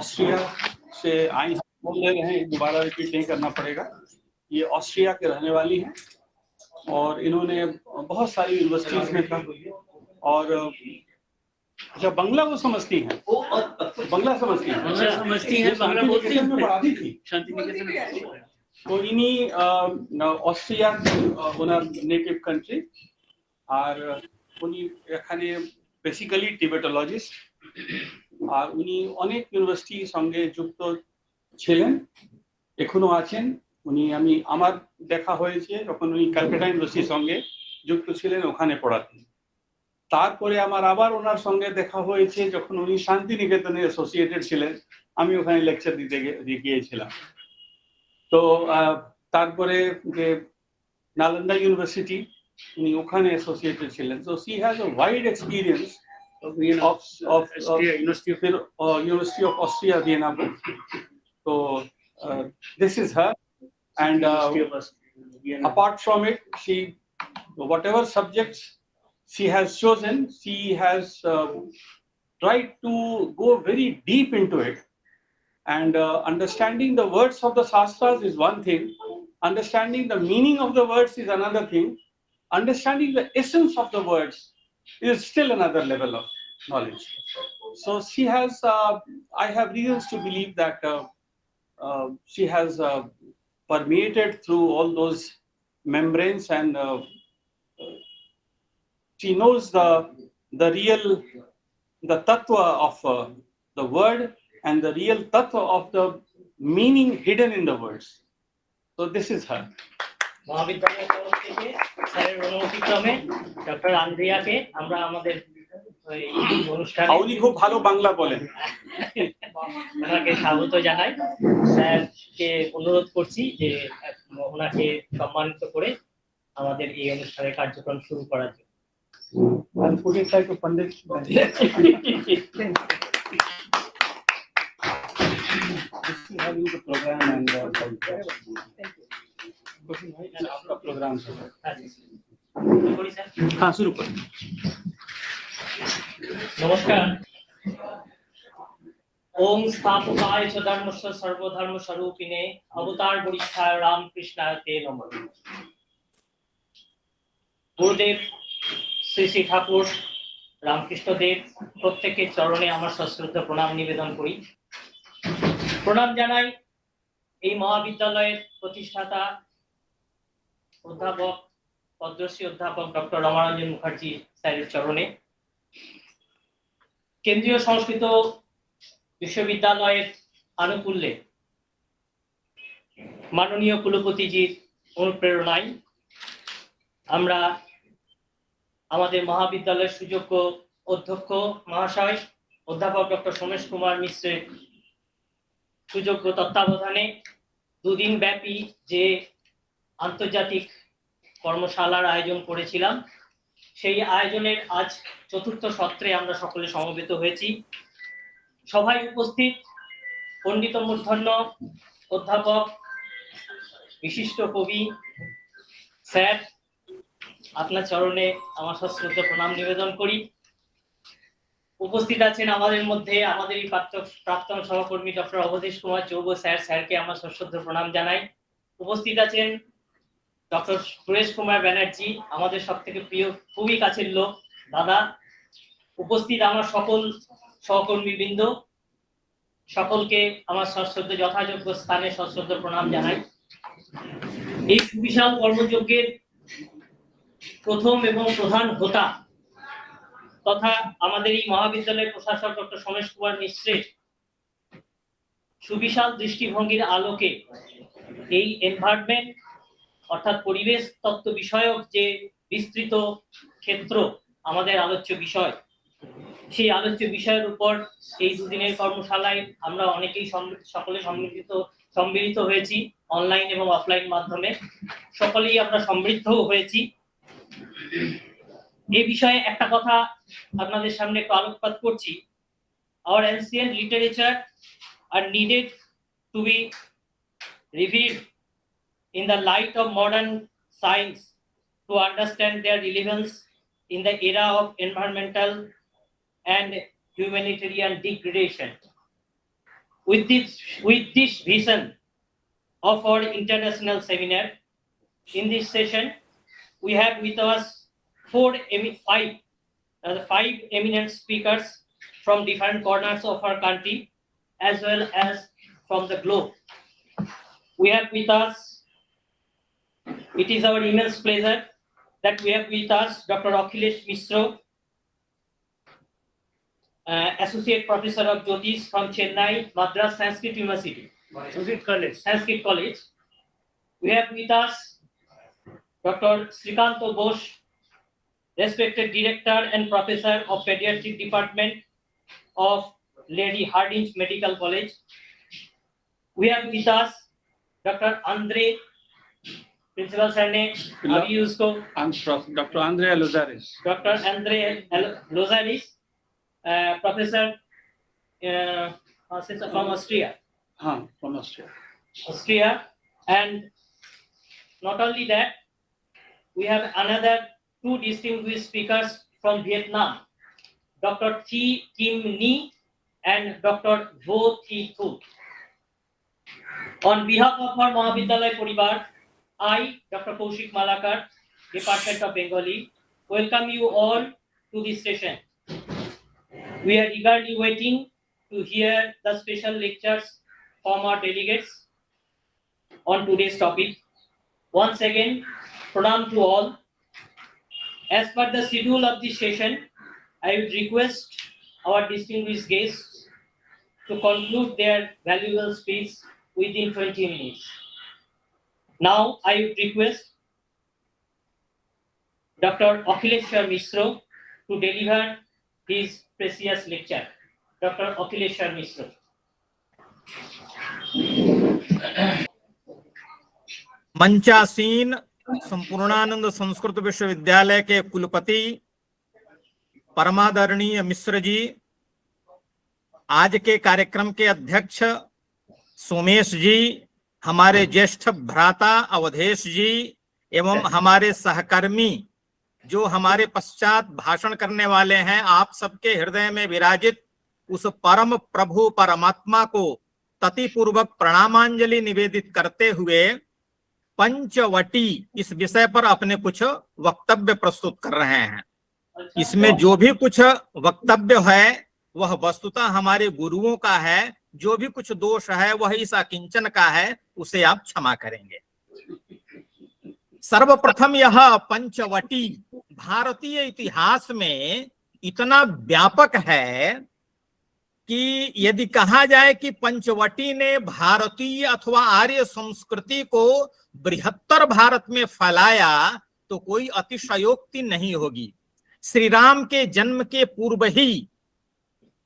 Austria से आई, बोल रहे हैं, दोबारा रिपीट नहीं करना पड़ेगा। ये ऑस्ट्रिया के रहने वाली हैं और इन्होंने बहुत सारी यूनिवर्सिटीज में काम किया। और अच्छा, बंगला वो समझती हैं, बंगला समझती हैं, बंगला बोलती हैं, मैं पढ़ाती थी शांति निकेतन में। तो इन्हीं অস্ট্রিয়া ওনার নেটিভ কান্ট্রি, আর উনি এখানে বেসিক্যালি টিবেটোলজিস্ট, আর উনি অনেক ইউনিভার্সিটির সঙ্গে যুক্ত ছিলেন, এখনো আছেন। উনি আমার দেখা হয়েছে যখন উনি ক্যালকাটা ইউনিভার্সিটির সঙ্গে যুক্ত ছিলেন, ওখানে পড়াতেন। তারপরে আমার আবার ওনার সঙ্গে দেখা হয়েছে যখন উনি শান্তি নিকেতনে অ্যাসোসিয়েটেড ছিলেন, আমি ওখানে লেকচার দিতে গিয়েছিলাম। তো তারপরে যে নালন্দা ইউনিভার্সিটি, উনি ওখানে অ্যাসোসিয়েটেড ছিলেন। So she has a wide experience of University of Austria, Vienna. So this is her, and apart from it, she, whatever subjects she has chosen, she has tried to go very deep into it. And understanding the words of the Shastras is one thing, understanding the meaning of the words is another thing, understanding the essence of the words is still another level of knowledge. So she has, I have reasons to believe that she has permeated through all those membranes, and she knows the real, the tattva of the word, and the real tattva of the meaning hidden in the words. So this is her. মহাবিদ্যালয়ের তরফ থেকে স্যারের অনুমতিক্রমে doctor আন্দ্রিয়াকে আমরা আমাদের অনুষ্ঠানে, উনি খুব ভালো বাংলা বলেন, ওনাকে স্বাগত জানাই। স্যারকে অনুরোধ করছি যে ওনাকে সম্মানিত করে আমাদের এই অনুষ্ঠানের কার্যক্রম শুরু করার জন্য। आपका प्रोग्राम हाँ शुरू करें। नमस्कार। ओम स्थापकाय च धर्मस्य सर्वधर्म स्वरूपिणे अवतार वरिष्ठाय रामकृष्णाय ते नमः। गुरुदेव শ্রী শ্রী ঠাকুর রামকৃষ্ণ দেব প্রত্যেকের চরণে আমার সশ্রদ্ধ প্রণাম নিবেদন করি। প্রণাম জানাই এই মহাবিদ্যালয়ের প্রতিষ্ঠাতা অধ্যাপক, পদ্মশ্রী অধ্যাপক ডক্টর রমারঞ্জন মুখার্জি স্যারের চরণে। কেন্দ্রীয় সংস্কৃত বিশ্ববিদ্যালয়ের আনুকূল্যে মাননীয় কুলপতিজির অনুপ্রেরণায় আমরা আমাদের মহাবিদ্যালয়ের সুযোগ্য অধ্যক্ষ মহাশয় অধ্যাপক ডক্টর সোমেশ কুমার মিশ্রের সুযোগ্য তত্ত্বাবধানে দুদিন ব্যাপী যে আন্তর্জাতিক কর্মশালার আয়োজন করেছিলাম, সেই আয়োজনের আজ চতুর্থ সত্রে আমরা সকলে সমবেত হয়েছি। সভায় উপস্থিত পণ্ডিত মূর্ধন্য অধ্যাপক, বিশিষ্ট কবি স্যার, আপনার চরণে আমার সশ্রদ্ধ প্রণাম নিবেদন করি। উপস্থিত আছেন আমাদের মধ্যে আমাদের এই প্রাক্তন সহকর্মী ডক্টর অবধেশ কুমার চৌব স্যার, স্যারকে আমার সশ্রদ্ধ প্রণাম জানাই। উপস্থিত আছেন ডক্টর সুরেশ কুমার ব্যানার্জি, আমাদের সব থেকে প্রিয়, খুবই কাছের লোক দাদা। উপস্থিত আমার সকল সহকর্মী বৃন্দ, সকলকে আমার সশ্রদ্ধ যথাযোগ্য স্থানে সশ্রদ্ধ প্রণাম জানাই। এই সুবিশাল কর্মযজ্ঞের প্রথম এবং প্রধান হোতা তথা আমাদের এই মহাবিদ্যালয়ের প্রশাসক ডক্টর সোমেশ কুমার মিশ্রের সুবিশাল দৃষ্টিভঙ্গির আলোকে এই এনভায়রনমেন্ট অর্থাৎ পরিবেশ তত্ত্ব বিষয়ক যে বিস্তৃত ক্ষেত্র আমাদের আলোচ্য বিষয়, সেই আলোচ্য বিষয়ের উপর এই দুদিনের কর্মশালায় আমরা অনেকেই সকলে সম্মিলিত হয়েছি, অনলাইন এবং অফলাইন মাধ্যমে। সকলেই আমরা সমৃদ্ধও হয়েছি। এই বিষয়ে একটা কথা আপনাদের সামনে একটু আলোকপাত করছি। Our ancient literature are needed to be reviewed in the light of modern science to understand their relevance in the era of environmental and humanitarian degradation. with this vision of our international seminar. In this session, we have with us five eminent speakers from different corners of our country as well as from the globe. We have with us, it is our immense pleasure that we have with us Dr. Akhilesh Mishra, Associate Professor of Jyotish from Chennai, Madras Sanskrit University. Sanskrit College. We have with us Dr. Srikanto Bose, respected Director and Professor of Pediatric Department of Lady Hardinge Medical College. We have with us Dr. Andre, Principal Sir ने अभी उसको Dr. Andrea Lozaris. Dr. Andre Lozaris, Professor from Austria. From Austria. Austria, and not only that, we have another two distinguished speakers from Vietnam, Dr. Thi Kim Ni and Dr. Vo Thi Thu. On behalf of our Mahavidyalaya Poribar, I, Dr. Kaushik Malakar, Department of Bengali, welcome you all to this session. We are eagerly waiting to hear the special lectures from our delegates on today's topic. Once again, pranam to all. As per the schedule of this session, I would request our distinguished guests to conclude their valuable speech within 20 minutes. Now, I would request Dr. Akhilesh Mishra to deliver his precious lecture. Dr. Akhilesh Mishra. मंचासीन Sampurnanand Sanskrit विश्वविद्यालय के कुलपति परमादरणीय मिश्र जी, आज के कार्यक्रम के अध्यक्ष सोमेश जी, हमारे ज्येष्ठ भ्राता अवधेश जी एवं हमारे सहकर्मी जो हमारे पश्चात भाषण करने वाले हैं, आप सबके हृदय में विराजित उस परम प्रभु परमात्मा को ततिपूर्वक प्रणामांजलि निवेदित करते हुए पंचवटी इस विषय पर अपने कुछ वक्तव्य प्रस्तुत कर रहे हैं। इसमें जो भी कुछ वक्तव्य है वह वस्तुतः हमारे गुरुओं का है, जो भी कुछ दोष है वह इस अकिंचन का है, उसे आप क्षमा करेंगे। सर्वप्रथम यह पंचवटी भारतीय इतिहास में इतना व्यापक है कि यदि कहा जाए कि पंचवटी ने भारतीय अथवा आर्य संस्कृति को बृहत्तर भारत में फैलाया तो कोई अतिशयोक्ति नहीं होगी। श्री राम के जन्म के पूर्व ही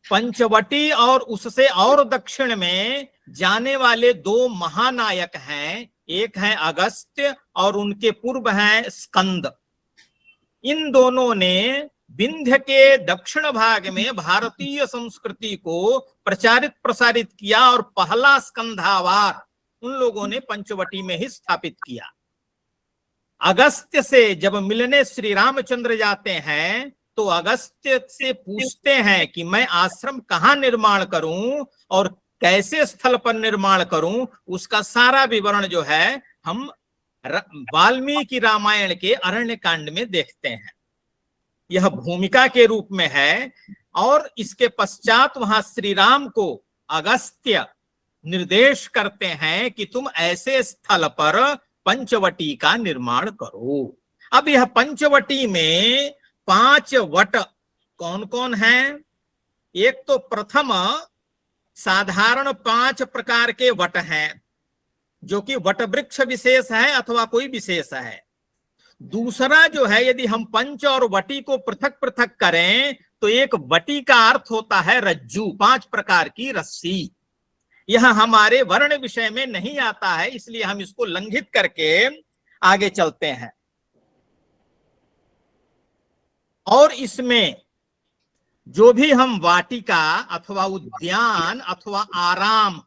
पंचवटी और उससे और दक्षिण में जाने वाले दो महानायक हैं, एक है अगस्त्य और उनके पूर्व हैं स्कंद। इन दोनों ने विंध्य के दक्षिण भाग में भारतीय संस्कृति को प्रचारित प्रसारित किया और पहला स्कंधावार उन लोगों ने पंचवटी में ही स्थापित किया। अगस्त्य से जब मिलने श्री रामचंद्र जाते हैं तो अगस्त्य से पूछते हैं कि मैं आश्रम कहाँ निर्माण करूं और कैसे स्थल पर निर्माण करूं। उसका सारा विवरण जो है हम वाल्मीकि रामायण के अरण्य कांड में देखते हैं। यह भूमिका के रूप में है और इसके पश्चात वहां श्री राम को अगस्त्य निर्देश करते हैं कि तुम ऐसे स्थल पर पंचवटी का निर्माण करो। अब यह पंचवटी में 5 वट कौन कौन हैं? एक तो प्रथम साधारण 5 प्रकार के वट हैं जो कि वट वृक्ष विशेष है अथवा कोई विशेष है। दूसरा जो है, यदि हम पंच और वटी को पृथक पृथक करें तो एक वटी का अर्थ होता है रज्जू, 5 प्रकार की रस्सी। यह हमारे वर्ण विषय में नहीं आता है, इसलिए हम इसको लंघित करके आगे चलते हैं। और इसमें जो भी हम वाटिका अथवा उद्यान अथवा आराम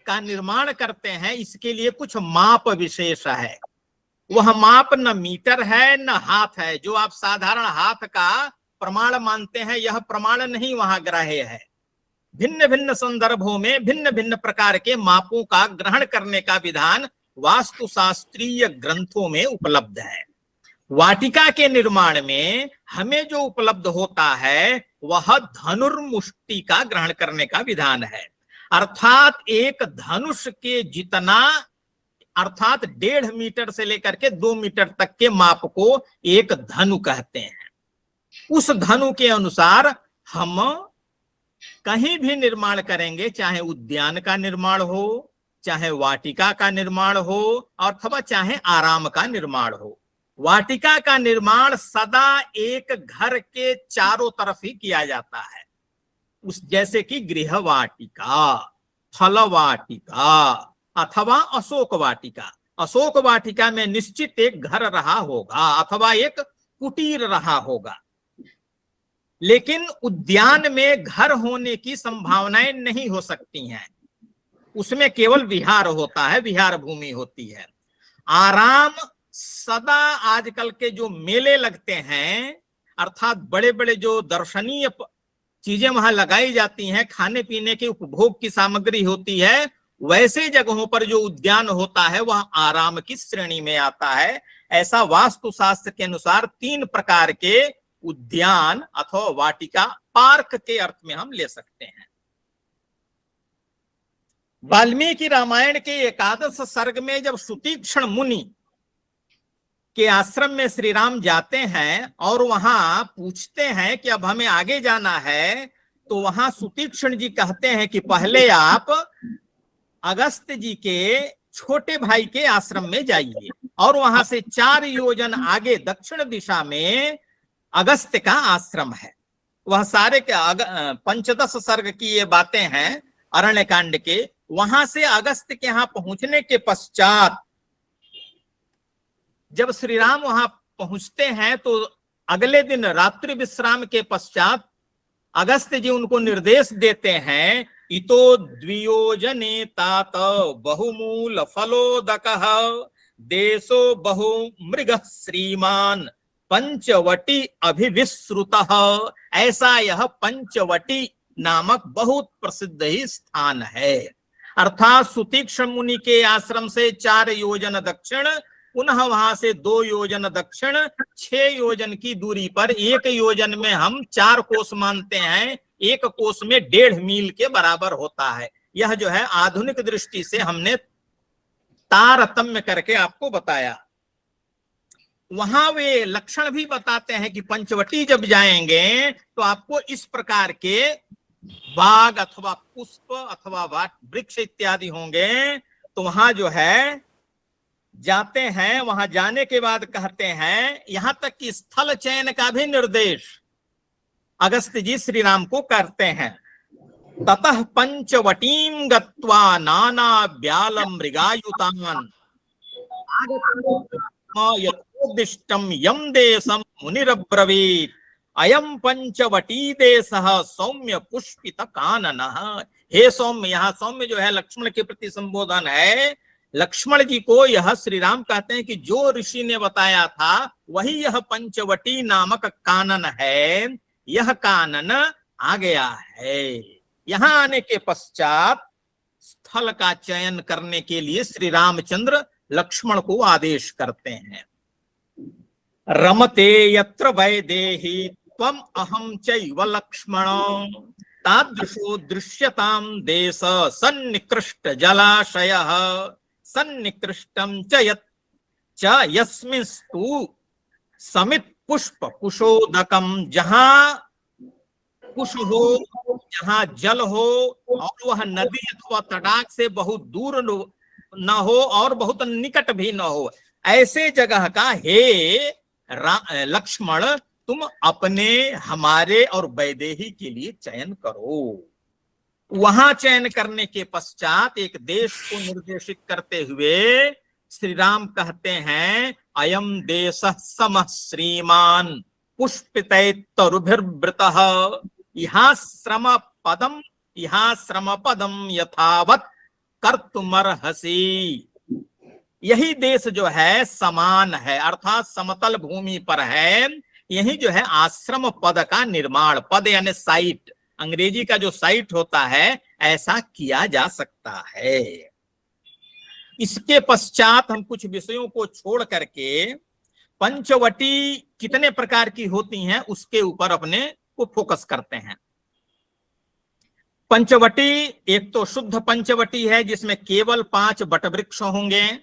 का निर्माण करते हैं, इसके लिए कुछ माप विशेष है। वह माप न मीटर है न हाथ है। जो आप साधारण हाथ का प्रमाण मानते हैं, यह प्रमाण नहीं वहां ग्राह्य है। भिन्न भिन्न संदर्भों में भिन्न भिन्न प्रकार के मापों का ग्रहण करने का विधान वास्तुशास्त्रीय ग्रंथों में उपलब्ध है। वाटिका के निर्माण में हमें जो उपलब्ध होता है वह धनुर्मुष्टि का ग्रहण करने का विधान है, अर्थात एक धनुष के जितना, अर्थात 1.5 मीटर से लेकर के 2 मीटर तक के माप को एक धनु कहते हैं। उस धनु के अनुसार हम कहीं भी निर्माण करेंगे, चाहे उद्यान का निर्माण हो, चाहे वाटिका का निर्माण हो, अथवा चाहे आराम का निर्माण हो। वाटिका का निर्माण सदा एक घर के चारों तरफ ही किया जाता है, उस जैसे कि गृह वाटिका, फल वाटिका अथवा अशोक वाटिका। अशोक वाटिका में निश्चित एक घर रहा होगा अथवा एक कुटीर रहा होगा, लेकिन उद्यान में घर होने की संभावनाएं नहीं हो सकती हैं, उसमें केवल विहार होता है, विहार भूमि होती है। आराम सदा आजकल के जो मेले लगते हैं, अर्थात बड़े बड़े जो दर्शनीय चीजें वहां लगाई जाती हैं, खाने पीने के उपभोग की सामग्री होती है, वैसे जगहों पर जो उद्यान होता है वह आराम की श्रेणी में आता है। ऐसा वास्तुशास्त्र के अनुसार 3 प्रकार के उद्यान अथवा वाटिका, पार्क के अर्थ में हम ले सकते हैं। वाल्मीकि रामायण के 11 सर्ग में जब सुतीक्ष्ण मुनि के आश्रम में श्री राम जाते हैं और वहां पूछते हैं कि अब हमें आगे जाना है, तो वहां सुतीक्ष्ण जी कहते हैं कि पहले आप अगस्त जी के छोटे भाई के आश्रम में जाइए, और वहां से 4 योजन आगे दक्षिण दिशा में अगस्त का आश्रम है। वह सारे के 15 सर्ग की ये बातें हैं अरण्य कांड के। वहां से अगस्त के यहाँ पहुंचने के पश्चात जब श्री राम वहां पहुंचते हैं तो अगले दिन रात्रि विश्राम के पश्चात अगस्त जी उनको निर्देश देते हैं, इतो द्वियोजने तात बहुमूल फलोदकः देशो बहु मृग श्रीमान पंचवटी अभिविश्रुतः। ऐसा यह पंचवटी नामक बहुत प्रसिद्ध ही स्थान है। अर्थात सुतीक्ष्ण मुनि के आश्रम से 4 योजन दक्षिण, पुनः वहां से 2 योजन दक्षिण, 6 योजन की दूरी पर 1 योजन में हम 4 कोस मानते हैं, 1 कोस में 1.5 मील के बराबर होता है। यह जो है आधुनिक दृष्टि से हमने तारतम्य करके आपको बताया। वहां वे लक्षण भी बताते हैं कि पंचवटी जब जाएंगे तो आपको इस प्रकार के बाग अथवा पुष्प अथवा वृक्ष इत्यादि होंगे। तो वहां जो है जाते हैं, वहां जाने के बाद कहते हैं, यहां तक कि स्थल चयन का भी निर्देश अगस्त जी श्री राम को करते हैं। ततः पंचवटीम गत्वा नाना व्याल मृगायुतान यथोदिष्टम यम देशम मुनिरब्रवीत अयम पंचवटी देशः सौम्य पुष्पित काननः। हे सौम्य, यहाँ सौम्य जो है लक्ष्मण के प्रति संबोधन है। लक्ष्मण जी को यह श्री राम कहते हैं कि जो ऋषि ने बताया था वही यह पंचवटी नामक कानन है। यह कानन आ गया है। यहाँ आने के पश्चात स्थल का चयन करने के लिए श्री रामचंद्र लक्ष्मण को आदेश करते हैं। रमते यत्र वैदेही त्वम अहम चैव लक्ष्मण तादृशो दृश्यताम देश सन्निकृष्ट जलाशयः सन्निकृष्टम च यस्मिंस्तु समित पुष्प कुशोदकम। जहां कुश हो, जहां जल हो और वह नदी अथवा तटाक से बहुत दूर न हो और बहुत निकट भी न हो, ऐसे जगह का हे लक्ष्मण तुम अपने, हमारे और वैदेही के लिए चयन करो। वहां चयन करने के पश्चात एक देश को निर्देशित करते हुए श्री राम कहते हैं, अयम देश समः श्रीमान पुष्पितैतरुभिर्वृतः यहाँ श्रम पदम यथावत कर्तुमर्हसि। यही देश जो है समान है, अर्थात समतल भूमि पर है। यही जो है आश्रम पद का निर्माण, पद यानी साइट, अंग्रेजी का जो साइट होता है, ऐसा किया जा सकता है। इसके पश्चात हम कुछ विषयों को छोड़ करके पंचवटी कितने प्रकार की होती हैं उसके ऊपर अपने को फोकस करते हैं। पंचवटी एक तो शुद्ध पंचवटी है जिसमें केवल 5 वटवृक्ष होंगे।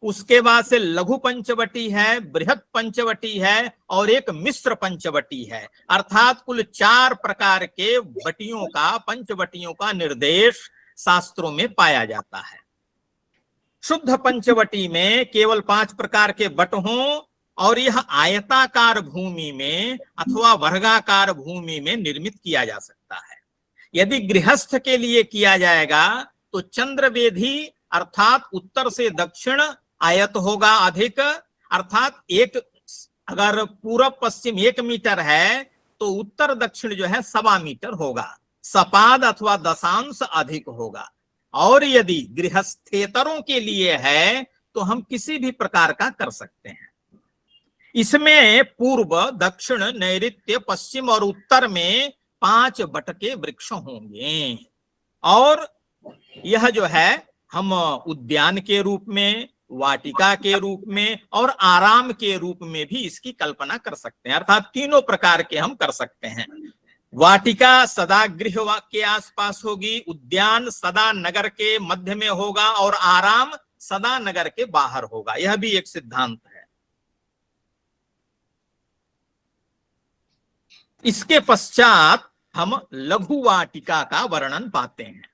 उसके बाद से लघु पंचवटी है, बृहद पंचवटी है और एक मिश्र पंचवटी है। अर्थात कुल 4 प्रकार के वटियों का, पंचवटियों का निर्देश शास्त्रों में पाया जाता है। शुद्ध पंचवटी में केवल 5 प्रकार के वट हों और यह आयताकार भूमि में अथवा वर्गाकार भूमि में निर्मित किया जा सकता है। यदि गृहस्थ के लिए किया जाएगा तो चंद्रवेधी अर्थात उत्तर से दक्षिण आयत होगा अधिक, अर्थात एक अगर पूरब पश्चिम 1 मीटर है तो उत्तर दक्षिण जो है 1.25 मीटर होगा, सपाद अथवा दशांश अधिक होगा। और यदि गृहस्थेतरों के लिए है तो हम किसी भी प्रकार का कर सकते हैं। इसमें पूर्व, दक्षिण, नैऋत्य, पश्चिम और उत्तर में 5 वट के वृक्ष होंगे। और यह जो है हम उद्यान के रूप में, वाटिका के रूप में और आराम के रूप में भी इसकी कल्पना कर सकते हैं। अर्थात तीनों प्रकार के हम कर सकते हैं। वाटिका सदा गृह के आसपास होगी, उद्यान सदा नगर के मध्य में होगा और आराम सदा नगर के बाहर होगा। यह भी एक सिद्धांत है। इसके पश्चात हम लघु वाटिका का वर्णन पाते हैं।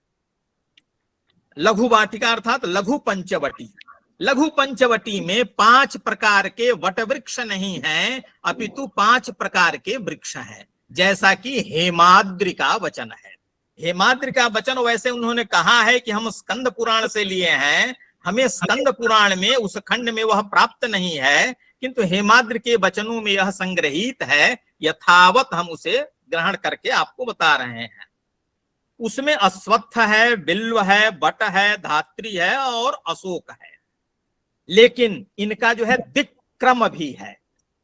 लघु वाटिका अर्थात लघु पंचवटी। लघु पंचवटी में 5 प्रकार के वट वृक्ष नहीं हैं, अपितु 5 प्रकार के वृक्ष हैं। जैसा कि हेमाद्रि का वचन है। हेमाद्रि का वचन वैसे उन्होंने कहा है कि हम स्कंद पुराण से लिए हैं, हमें स्कंद पुराण में उस खंड में वह प्राप्त नहीं है, किंतु हेमाद्रि के वचनों में यह संग्रहित है। यथावत हम उसे ग्रहण करके आपको बता रहे हैं। उसमें अश्वत्थ है, बिल्व है, बट है, धात्री है और अशोक है। लेकिन इनका जो है दिक्क्रम भी है।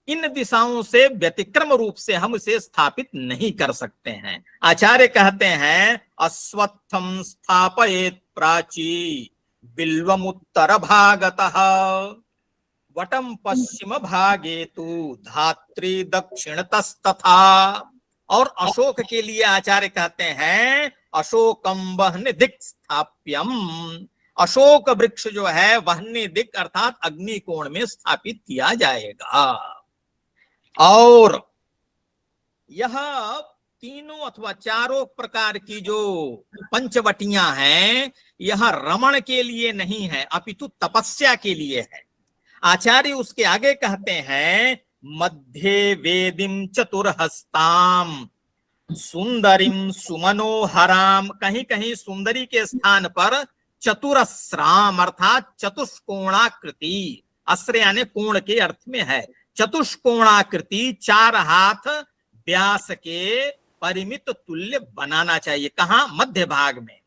इन दिशाओं से व्यतिक्रम रूप से हम इसे स्थापित नहीं कर सकते हैं। आचार्य कहते हैं अश्वत्थम स्थापयेत् प्राची बिल्वम उत्तर भागतः वटम पश्चिम भागे तु धात्री दक्षिणतस्तथा। और अशोक के लिए आचार्य कहते हैं अशोकम वह्नि दिक् स्थाप्यम। अशोक वृक्ष जो है वह्नि दिक् अर्थात अग्नि कोण में स्थापित किया जाएगा। और यह तीनों अथवा 4 प्रकार की जो पंचवटियां हैं, यह रमण के लिए नहीं है, अपितु तपस्या के लिए है। आचार्य उसके आगे कहते हैं मध्ये वेदिम चतुर्हस्ताम सुंदरिम सुमनोहराम। कहीं कहीं सुंदरी के स्थान पर चतुरस्राम अर्थात चतुष्कोणाकृति, अस्त्र यानी कोण के अर्थ में है। चतुष्कोणाकृति 4 हाथ व्यास के परिमित तुल्य बनाना चाहिए। कहां? मध्य भाग में।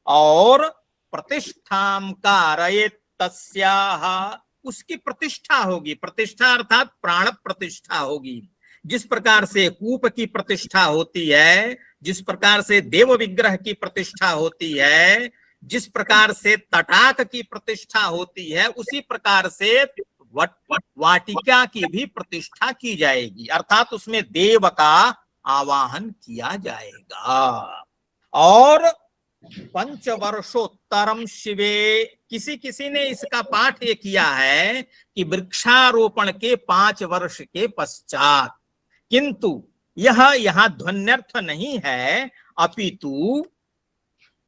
और प्रतिष्ठाम कारयेत् तस्याह, उसकी प्रतिष्ठा होगी। प्रतिष्ठा अर्थात प्राण प्रतिष्ठा होगी। जिस प्रकार से कूप की प्रतिष्ठा होती है, जिस प्रकार से देव विग्रह की प्रतिष्ठा होती है, जिस प्रकार से तटाक की प्रतिष्ठा होती है, उसी प्रकार से वाटिका की भी प्रतिष्ठा की जाएगी। अर्थात उसमें देव का आवाहन किया जाएगा। और पंचवर्षोत्तरम शिवे, किसी ने इसका पाठ ये किया है कि वृक्षारोपण के 5 वर्ष के पश्चात। किंतु यह यहाँ ध्वन्यर्थ नहीं है, अपितु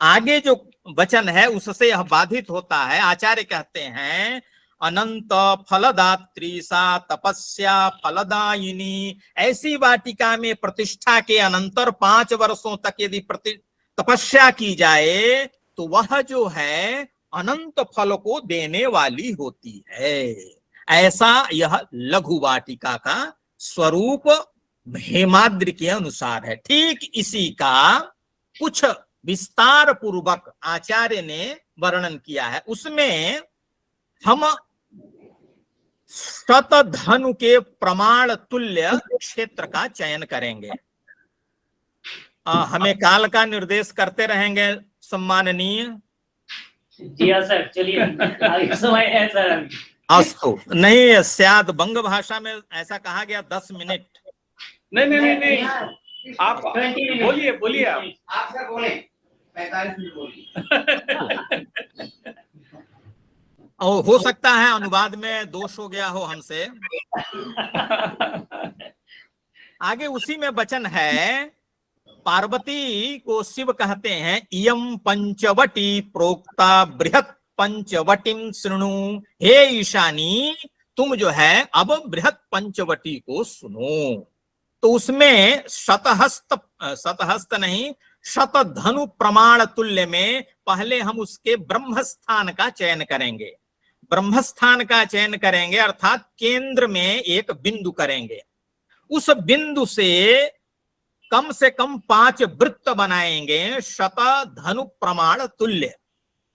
आगे जो वचन है उससे यह बाधित होता है। आचार्य कहते हैं अनंत फलदात्री सा तपस्या फलदायिनी। ऐसी वाटिका में प्रतिष्ठा के अनंतर 5 वर्षों तक यदि तपस्या की जाए तो वह जो है अनंत फल को देने वाली होती है। ऐसा यह लघु वाटिका का स्वरूप हेमाद्रि के अनुसार है। ठीक इसी का कुछ विस्तार पूर्वक आचार्य ने वर्णन किया है। उसमें हम शतधनु के प्रमाण तुल्य क्षेत्र का चयन करेंगे। हमें काल का निर्देश करते रहेंगे सम्माननीय। जी हाँ सर, चलिए आगे समय है सर अभी। अस्तु। नहीं, शायद बंग भाषा में ऐसा कहा गया 10 मिनट। नहीं, आप 20 मिनट। बोलिए आप सर बोले 45 मिनट बोलिए। और हो सकता है अनुवाद में दोष हो गया हो हमसे। आगे उसी में वचन है, पार्वती को शिव कहते हैं, इयम पंचवटी प्रोक्ता बृहत पंचवटीम शृणु। हे ईशानी, तुम जो है अब बृहत पंचवटी को सुनो। तो उसमें शतहस्त नहीं, शतधनु प्रमाण तुल्य में पहले हम उसके ब्रह्मस्थान का चयन करेंगे। ब्रह्मस्थान का चयन करेंगे अर्थात केंद्र में एक बिंदु करेंगे। उस बिंदु से कम 5 वृत्त बनाएंगे, शत धनु प्रमाण तुल्य।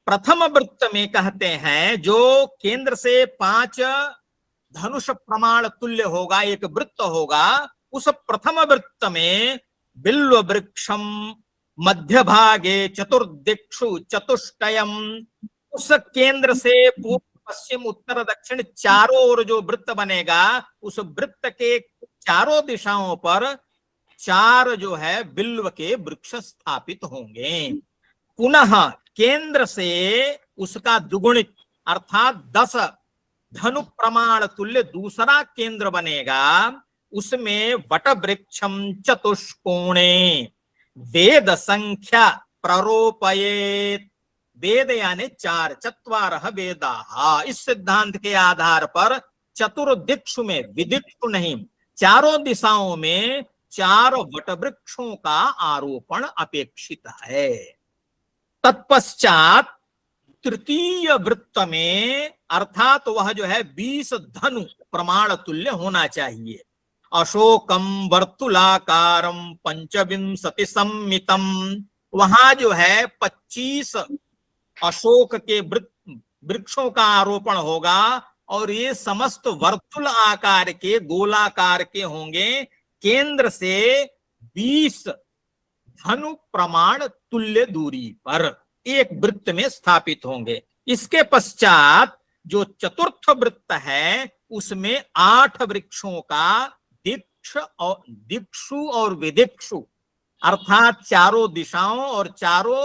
प्रथम वृत्त में कहते हैं जो केंद्र से 5 धनुष प्रमाण तुल्य होगा, एक वृत्त होगा, उस प्रथम वृत्त में बिल्व वृक्षम मध्य भागे चतुर्दिक्षु चतुष्टयम। उस केंद्र से पूर्व पश्चिम उत्तर दक्षिण चारों ओर जो वृत्त बनेगा, उस वृत्त के चारों दिशाओं पर 4 जो है बिल्व के वृक्ष स्थापित होंगे। पुनः केंद्र से उसका दुगुणित अर्थात 10 धनु प्रमाण तुल्य दूसरा केंद्र बनेगा। उसमें वट वृक्षम चतुष्कोणे वेद संख्या प्ररोपयेत। वेद यानी 4, चत्वारः वेदाः। इस सिद्धांत के आधार पर चतुर्दिक्षु में, विदिक्षु नहीं, चारों दिशाओं में 4 वट वृक्षों का आरोपण अपेक्षित है। तत्पश्चात तृतीय वृत्त में अर्थात वह जो है 20 धनु प्रमाण तुल्य होना चाहिए। अशोकम वर्तुलाकारम पंचविंशति सम्मितम। वहां जो है 25 अशोक के वृक्षों का आरोपण होगा और ये समस्त वर्तुल आकार के, गोलाकार के होंगे। केंद्र से 20 धनु प्रमाण तुल्य दूरी पर एक वृत्त में स्थापित होंगे। इसके पश्चात जो चतुर्थ वृत्त है उसमें 8 वृक्षों का दिक्षु और विदिक्षु अर्थात चारों दिशाओं और चारों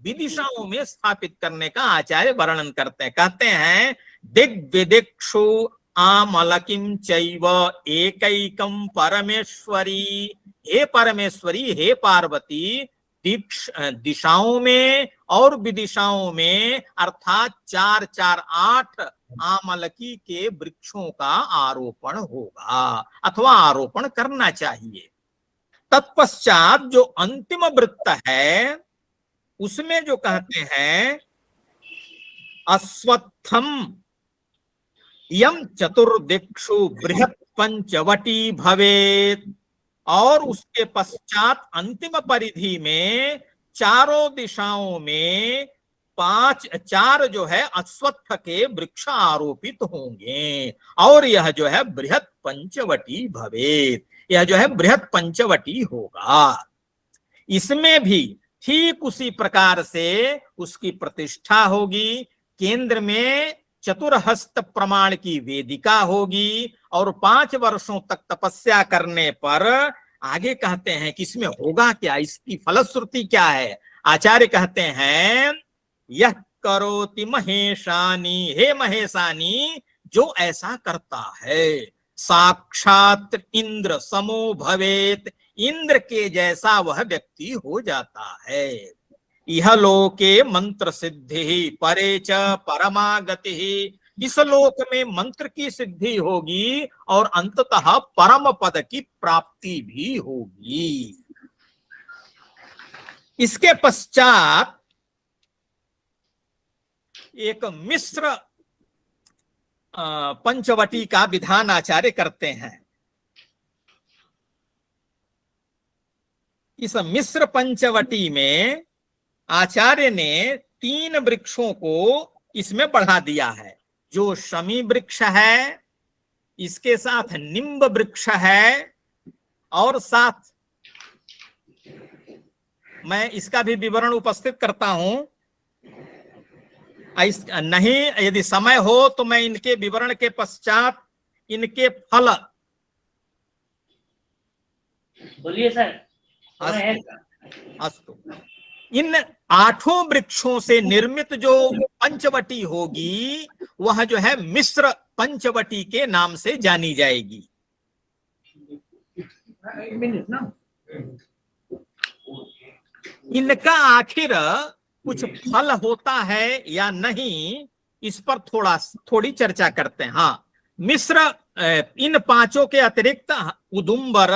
विदिशाओं में स्थापित करने का आचार्य वर्णन करते हैं। कहते हैं दिग्विदिक्षु आमलकिम चैव एकैकम परमेश्वरी। हे परमेश्वरी, हे पार्वती, दिशाओं में और विदिशाओं में अर्थात 4, 4, 8 आमलकी के वृक्षों का आरोपण होगा अथवा आरोपण करना चाहिए। तत्पश्चात जो अंतिम वृत्त है उसमें जो कहते हैं अश्वत्थम यम चतुर्दिक्षु बृहत पंचवटी भवेत। और उसके पश्चात अंतिम परिधि में चारों दिशाओं में 4 जो है अश्वत्थ के वृक्ष आरोपित होंगे और यह जो है बृहत पंचवटी भवेत। यह जो है बृहत पंचवटी होगा। इसमें भी ठीक उसी प्रकार से उसकी प्रतिष्ठा होगी। केंद्र में चतुर्हस्त प्रमाण की वेदिका होगी और 5 वर्षों तक तपस्या करने पर आगे कहते हैं कि इसमें होगा क्या, इसकी फलश्रुति क्या है। आचार्य कहते हैं यह करोति महेशानी, हे महेशानी, जो ऐसा करता है साक्षात इंद्र समो भवेत। इंद्र के जैसा वह व्यक्ति हो जाता है। यह लोके मंत्र सिद्धि परे च परमागति। इस लोक में मंत्र की सिद्धि होगी और अंततः परम पद की प्राप्ति भी होगी। इसके पश्चात एक मिश्र पंचवटी का विधान आचार्य करते हैं। इस मिश्र पंचवटी में आचार्य ने 3 वृक्षों को इसमें बढ़ा दिया है। जो शमी वृक्ष है, इसके साथ निम्ब वृक्ष है और साथ मैं इसका भी विवरण उपस्थित करता हूं। नहीं, यदि समय हो तो मैं इनके विवरण के पश्चात इनके फल। बोलिए सर, समय है। अस्तु। इन 8 वृक्षों से निर्मित जो पंचवटी होगी वह जो है मिश्र पंचवटी के नाम से जानी जाएगी। इनका आखिर कुछ फल होता है या नहीं, इस पर थोड़ी चर्चा करते हैं। हाँ, मिश्र इन 5 के अतिरिक्त उदुम्बर,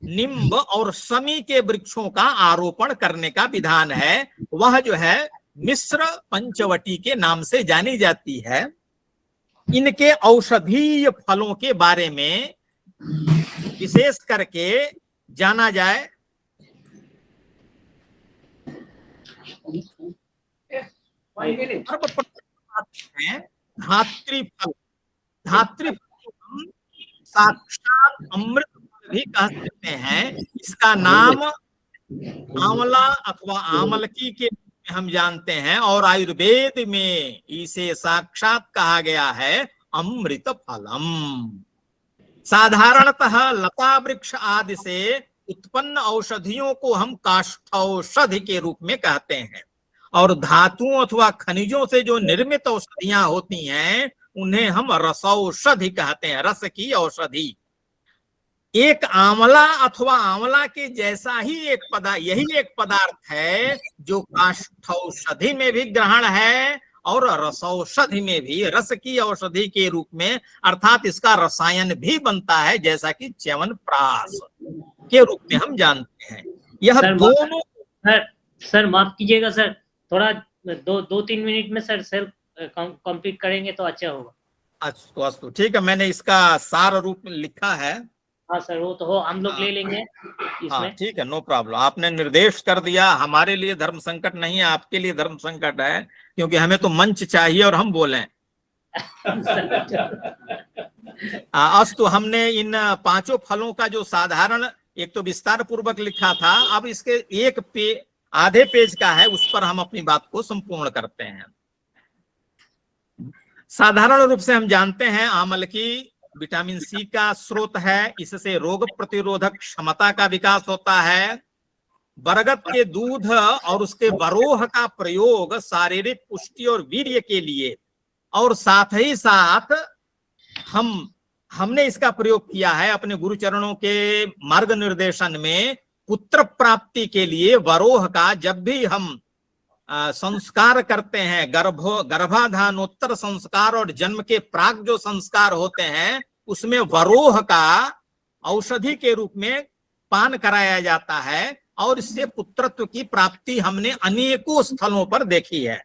निम्ब और समी के वृक्षों का आरोपण करने का विधान है। वह जो है मिश्र पंचवटी के नाम से जानी जाती है। इनके औषधीय फलों के बारे में विशेष करके जाना जाए धात्री फल। धात्री फल को हम साक्षात अमृत फल भी कह सकते हैं। इसका नाम आंवला अथवा आमलकी के रूप में हम जानते हैं, और आयुर्वेद में इसे साक्षात कहा गया है अमृत फलम। साधारणतः लता वृक्ष आदि से उत्पन्न औषधियों को हम काष्ठौषधि के रूप में कहते हैं, और धातुओं अथवा खनिजों से जो निर्मित औषधियां होती हैं उन्हें हम रसौषधि कहते हैं, रस की औषधि। एक आंवला अथवा आंवला के जैसा ही यही एक पदार्थ है जो काष्ठौषधि में भी ग्रहण है और रसौषधि में भी, रस की औषधि के रूप में, अर्थात इसका रसायन भी बनता है, जैसा कि च्यवनप्राश के रूप में हम जानते हैं। यह दोनों सर माफ कीजिएगा सर, थोड़ा 2-3 मिनट में सर कंप्लीट करेंगे तो अच्छा होगा। अस्तु, ठीक है, मैंने इसका सार रूप लिखा है। हाँ सर, वो तो हो, हम लोग ले लेंगे इसमें। हाँ ठीक है, नो प्रॉब्लम। आपने निर्देश कर दिया। हमारे लिए धर्म संकट नहीं है, आपके लिए धर्म संकट है, क्योंकि हमें तो मंच चाहिए और हम बोलें। अस्तु, हमने इन 5 फलों का जो साधारण एक तो विस्तार पूर्वक लिखा था, अब इसके आधे पेज का है, उस पर हम अपनी बात को संपूर्ण करते हैं। साधारण रूप से हम जानते हैं आमलकी विटामिन सी का स्रोत है। इससे रोग प्रतिरोधक क्षमता का विकास होता है। बरगद के दूध और उसके बरोह का प्रयोग शारीरिक पुष्टि और वीर्य के लिए, और साथ ही साथ हमने इसका प्रयोग किया है अपने गुरुचरणों के मार्ग निर्देशन में पुत्र प्राप्ति के लिए। बरोह का जब भी हम संस्कार करते हैं, गर्भाधानोत्तर संस्कार और जन्म के प्राक जो संस्कार होते हैं, उसमें वरोह का औषधि के रूप में पान कराया जाता है, और इससे पुत्रत्व की प्राप्ति हमने अनेकों स्थलों पर देखी है।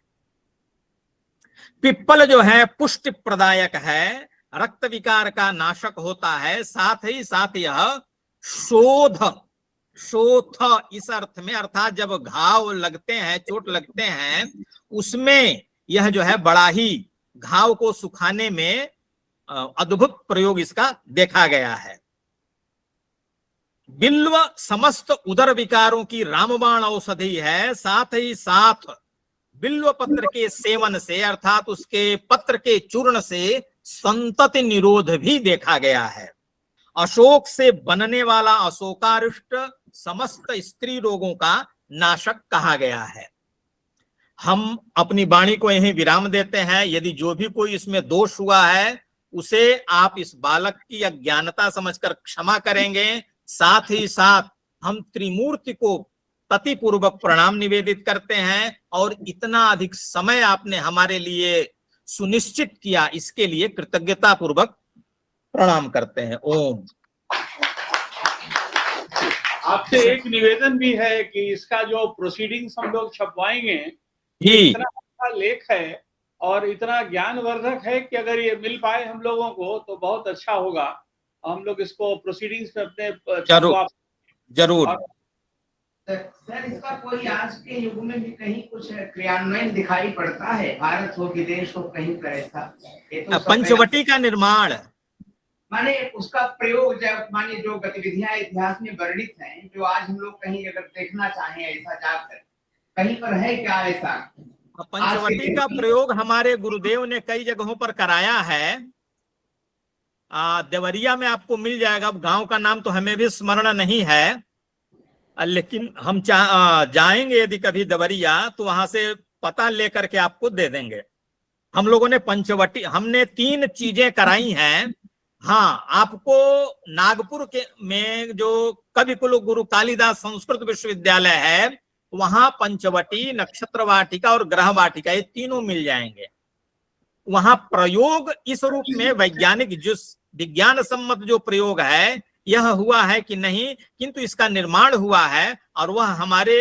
पिप्पल जो है पुष्टि प्रदायक है, रक्त विकार का नाशक होता है। साथ ही साथ यह शोथ इस अर्थ में, अर्थात जब घाव लगते हैं, चोट लगते हैं, उसमें यह जो है बड़ा ही घाव को सुखाने में अद्भुत प्रयोग इसका देखा गया है। बिल्व समस्त उदर विकारों की रामबाण औषधि है। साथ ही साथ बिल्व पत्र के सेवन से, अर्थात उसके पत्र के चूर्ण से संतति निरोध भी देखा गया है। अशोक से बनने वाला अशोकारिष्ट समस्त स्त्री रोगों का नाशक कहा गया है। हम अपनी वाणी को यहीं विराम देते हैं। यदि जो भी कोई इसमें दोष हुआ है उसे आप इस बालक की अज्ञानता समझकर क्षमा करेंगे। साथ ही साथ हम त्रिमूर्ति को ततिपूर्वक प्रणाम निवेदित करते हैं, और इतना अधिक समय आपने हमारे लिए सुनिश्चित किया, इसके लिए कृतज्ञता पूर्वक प्रणाम करते हैं। ओम। आपसे एक निवेदन भी है कि इसका जो प्रोसीडिंग्स हम लोग छपवाएंगे, जी, इतना अच्छा लेख है और इतना ज्ञानवर्धक है कि अगर ये मिल पाए हम लोगों को तो बहुत अच्छा होगा। हम लोग इसको प्रोसीडिंग्स में अपने जरूर। सर, इसका कोई आज के युग में भी कहीं कुछ क्रियान्वयन दिखाई पड़ता है? भारत हो, विदेश हो, कहीं पर ऐसा? पंचवटी का निर्माण माने उसका प्रयोग जब माने जो गतिविधियां इतिहास में वर्णित हैं, जो आज हम लोग कहीं अगर देखना चाहें ऐसा जाकर, कहीं पर है क्या ऐसा? पंचवटी का प्रयोग हमारे गुरुदेव ने कई जगहों पर कराया है। देवरिया में आपको मिल जाएगा, गांव का नाम तो हमें भी स्मरण नहीं है, लेकिन हम जाएंगे यदि कभी देवरिया तो वहां से पता लेकर के आपको दे देंगे। हम लोगों ने पंचवटी, हमने 3 चीजें कराई हैं। हाँ, आपको नागपुर के में जो कवि कुल गुरु कालिदास संस्कृत विश्वविद्यालय है, वहां पंचवटी, नक्षत्र वाटिका और ग्रह वाटिका, ये तीनों मिल जाएंगे। वहां प्रयोग इस रूप में वैज्ञानिक जो विज्ञान सम्मत जो प्रयोग है यह हुआ है कि नहीं, किंतु इसका निर्माण हुआ है और वह हमारे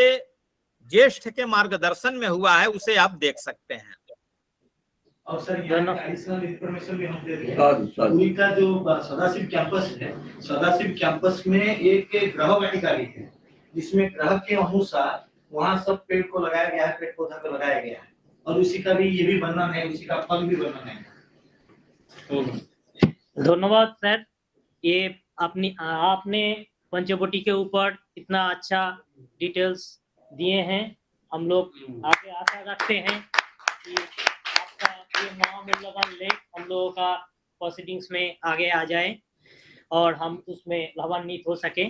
ज्येष्ठ के मार्गदर्शन में हुआ है, उसे आप देख सकते हैं। और सर यहाँ एडिशनल इंफॉर्मेशन भी हम दे रहे हैं। पुरी का जो सदाशिव कैंपस है, सदाशिव कैंपस में एक ग्रह वाटिका भी है, जिसमें ग्रह के अनुसार वहाँ सब पेड़ को लगाया गया है, पेड़ पौधा को लगाया गया है, और उसी का भी ये भी वर्णन है, उसी का फल भी वर्णन है। धन्यवाद सर, ये आपने पंचवटी के ऊपर इतना अच्छा डिटेल्स दिए हैं। हम लोग आगे आशा रखते हैं कि आपका ये महामूल्यवान लेख हम लोगों का प्रोसीडिंग्स में आगे आ जाए और हम उसमें लाभान्वित हो सके।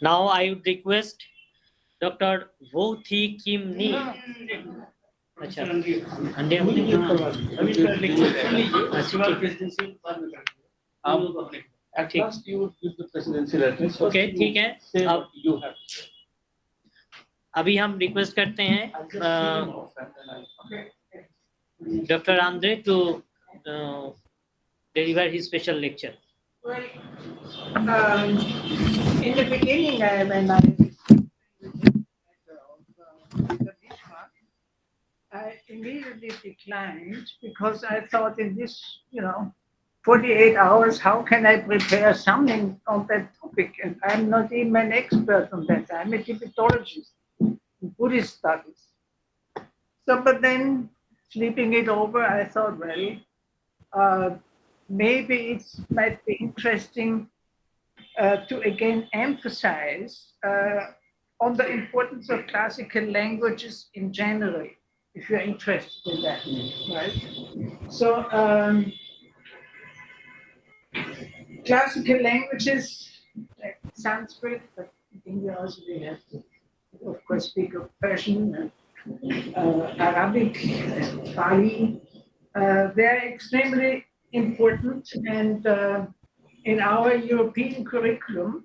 Now I would request doctor वो थी किम नी। अच्छा, अंडे ओके, ठीक है। अब अभी हम रिक्वेस्ट करते हैं doctor Andre to deliver his special lecture. Well, in the beginning, when I immediately declined because I thought in this, 48 hours, how can I prepare something on that topic? And I'm not even an expert on that. I'm a Tibetologist in Buddhist studies. So, but then sleeping it over, I thought, well, maybe it might be interesting to again emphasize on the importance of classical languages in general, if you're interested in that, right? So, classical languages like Sanskrit, but in India also we have to, of course, speak of Persian, Arabic, Pali. They're extremely important, and in our European curriculum,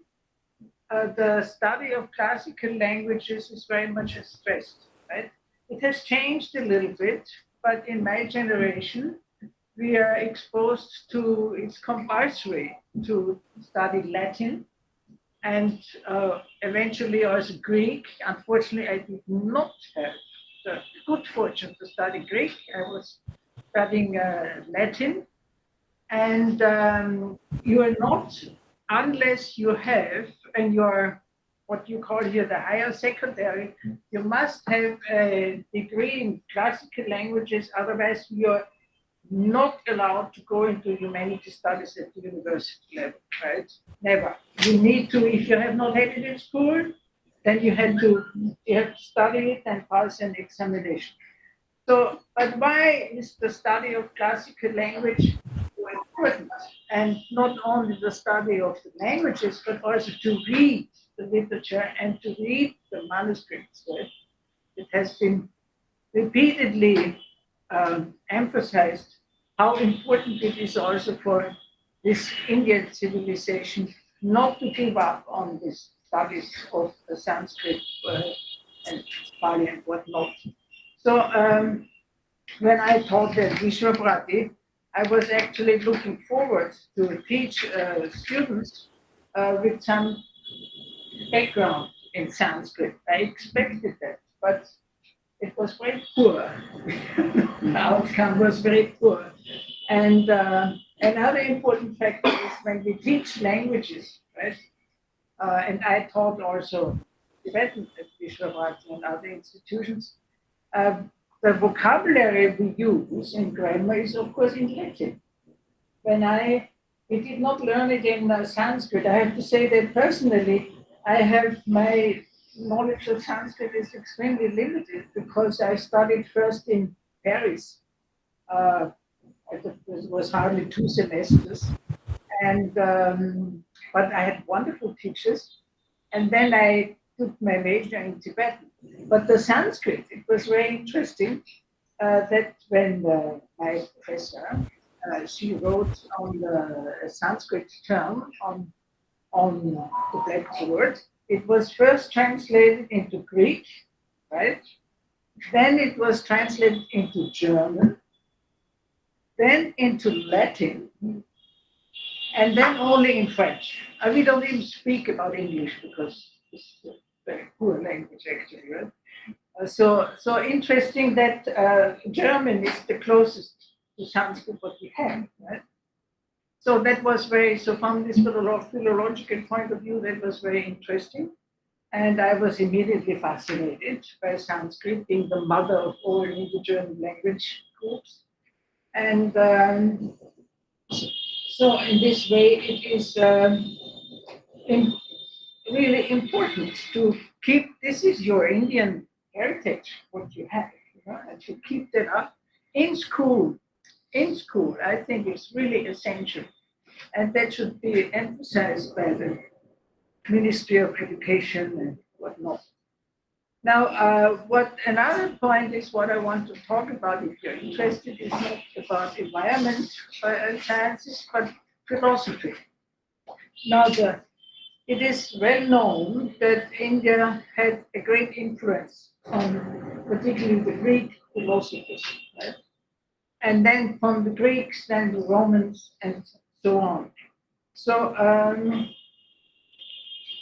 the study of classical languages is very much stressed, right? It has changed a little bit, but in my generation, we are exposed to, it's compulsory to study Latin and eventually also Greek. Unfortunately, I did not have the good fortune to study Greek. I was studying Latin. And you are not, unless you have, and you're what you call here the higher secondary, you must have a degree in classical languages, otherwise you're not allowed to go into humanities studies at the university level, right? Never. You need to, if you have not had it in school, then you have to study it and pass an examination. So, but why is the study of classical language so important? And not only the study of the languages, but also to read the literature and to read the manuscripts. Right? It has been repeatedly emphasized how important it is also for this Indian civilization not to give up on these studies of the Sanskrit and Pali and whatnot. So when I taught at Vishwabhrati, I was actually looking forward to teach students with some background in Sanskrit. I expected that, but it was very poor. The outcome was very poor. And another important factor is when we teach languages, right? And I taught also Tibetan at Vishwabhrati and other institutions. The vocabulary we use in grammar is, of course, in Latin. When I we did not learn it in Sanskrit. I have to say that personally, my knowledge of Sanskrit is extremely limited because I studied first in Paris. It was hardly 2 semesters, and but I had wonderful teachers. And then I took my major in Tibetan. But the Sanskrit, it was very interesting that when my professor, she wrote on the Sanskrit term on the blackboard, it was first translated into Greek, right? Then it was translated into German, then into Latin, and then only in French. We don't even speak about English because it's a very poor language actually, right? So interesting that German is the closest to Sanskrit what we have, right? So that was so from this philological point of view, that was very interesting. And I was immediately fascinated by Sanskrit, being the mother of all Indo-German language groups. And so in this way, it is really important to keep, this is your Indian heritage, what you have, and to keep that up in school. In school, I think it's really essential. And that should be emphasized by the Ministry of Education and whatnot. Now, what another point is what I want to talk about, if you're interested, is not about environment sciences, but philosophy. Now, it is well known that India had a great influence on particularly the Greek philosophers, right? And then from the Greeks, then the Romans, and so on. So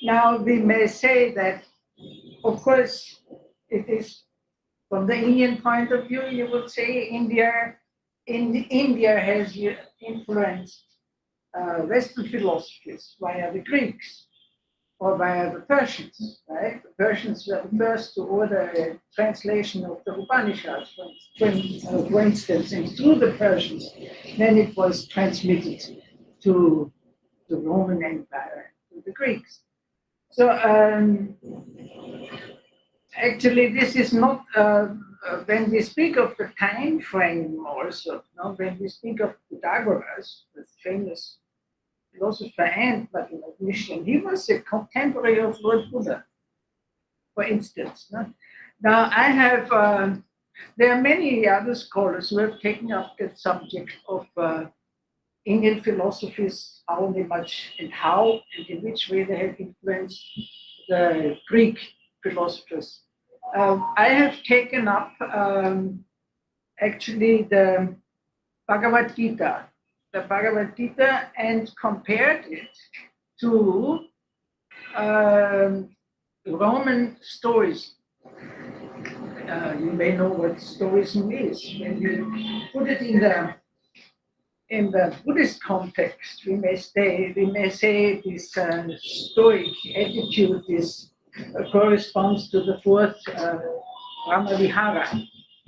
now we may say that, of course, it is from the Indian point of view, you would say India has influenced Western philosophies via the Greeks or via the Persians, right? The Persians were the first to order a translation of the Upanishads, for instance, and through the Persians, then it was transmitted to the Roman Empire, to the Greeks. So actually, this is not, when we speak of the time frame also, when we speak of Pythagoras, the famous philosopher and mathematician, he was a contemporary of Lord Buddha, for instance. Now, I have, there are many other scholars who have taken up that subject of Indian philosophies, how much and how and in which way they have influenced the Greek philosophers. I have taken up actually the Bhagavad Gita, and compared it to Roman stories. You may know what Stoicism is. When you put it in the Buddhist context, we may say this Stoic attitude corresponds to the fourth Brahma-vihara,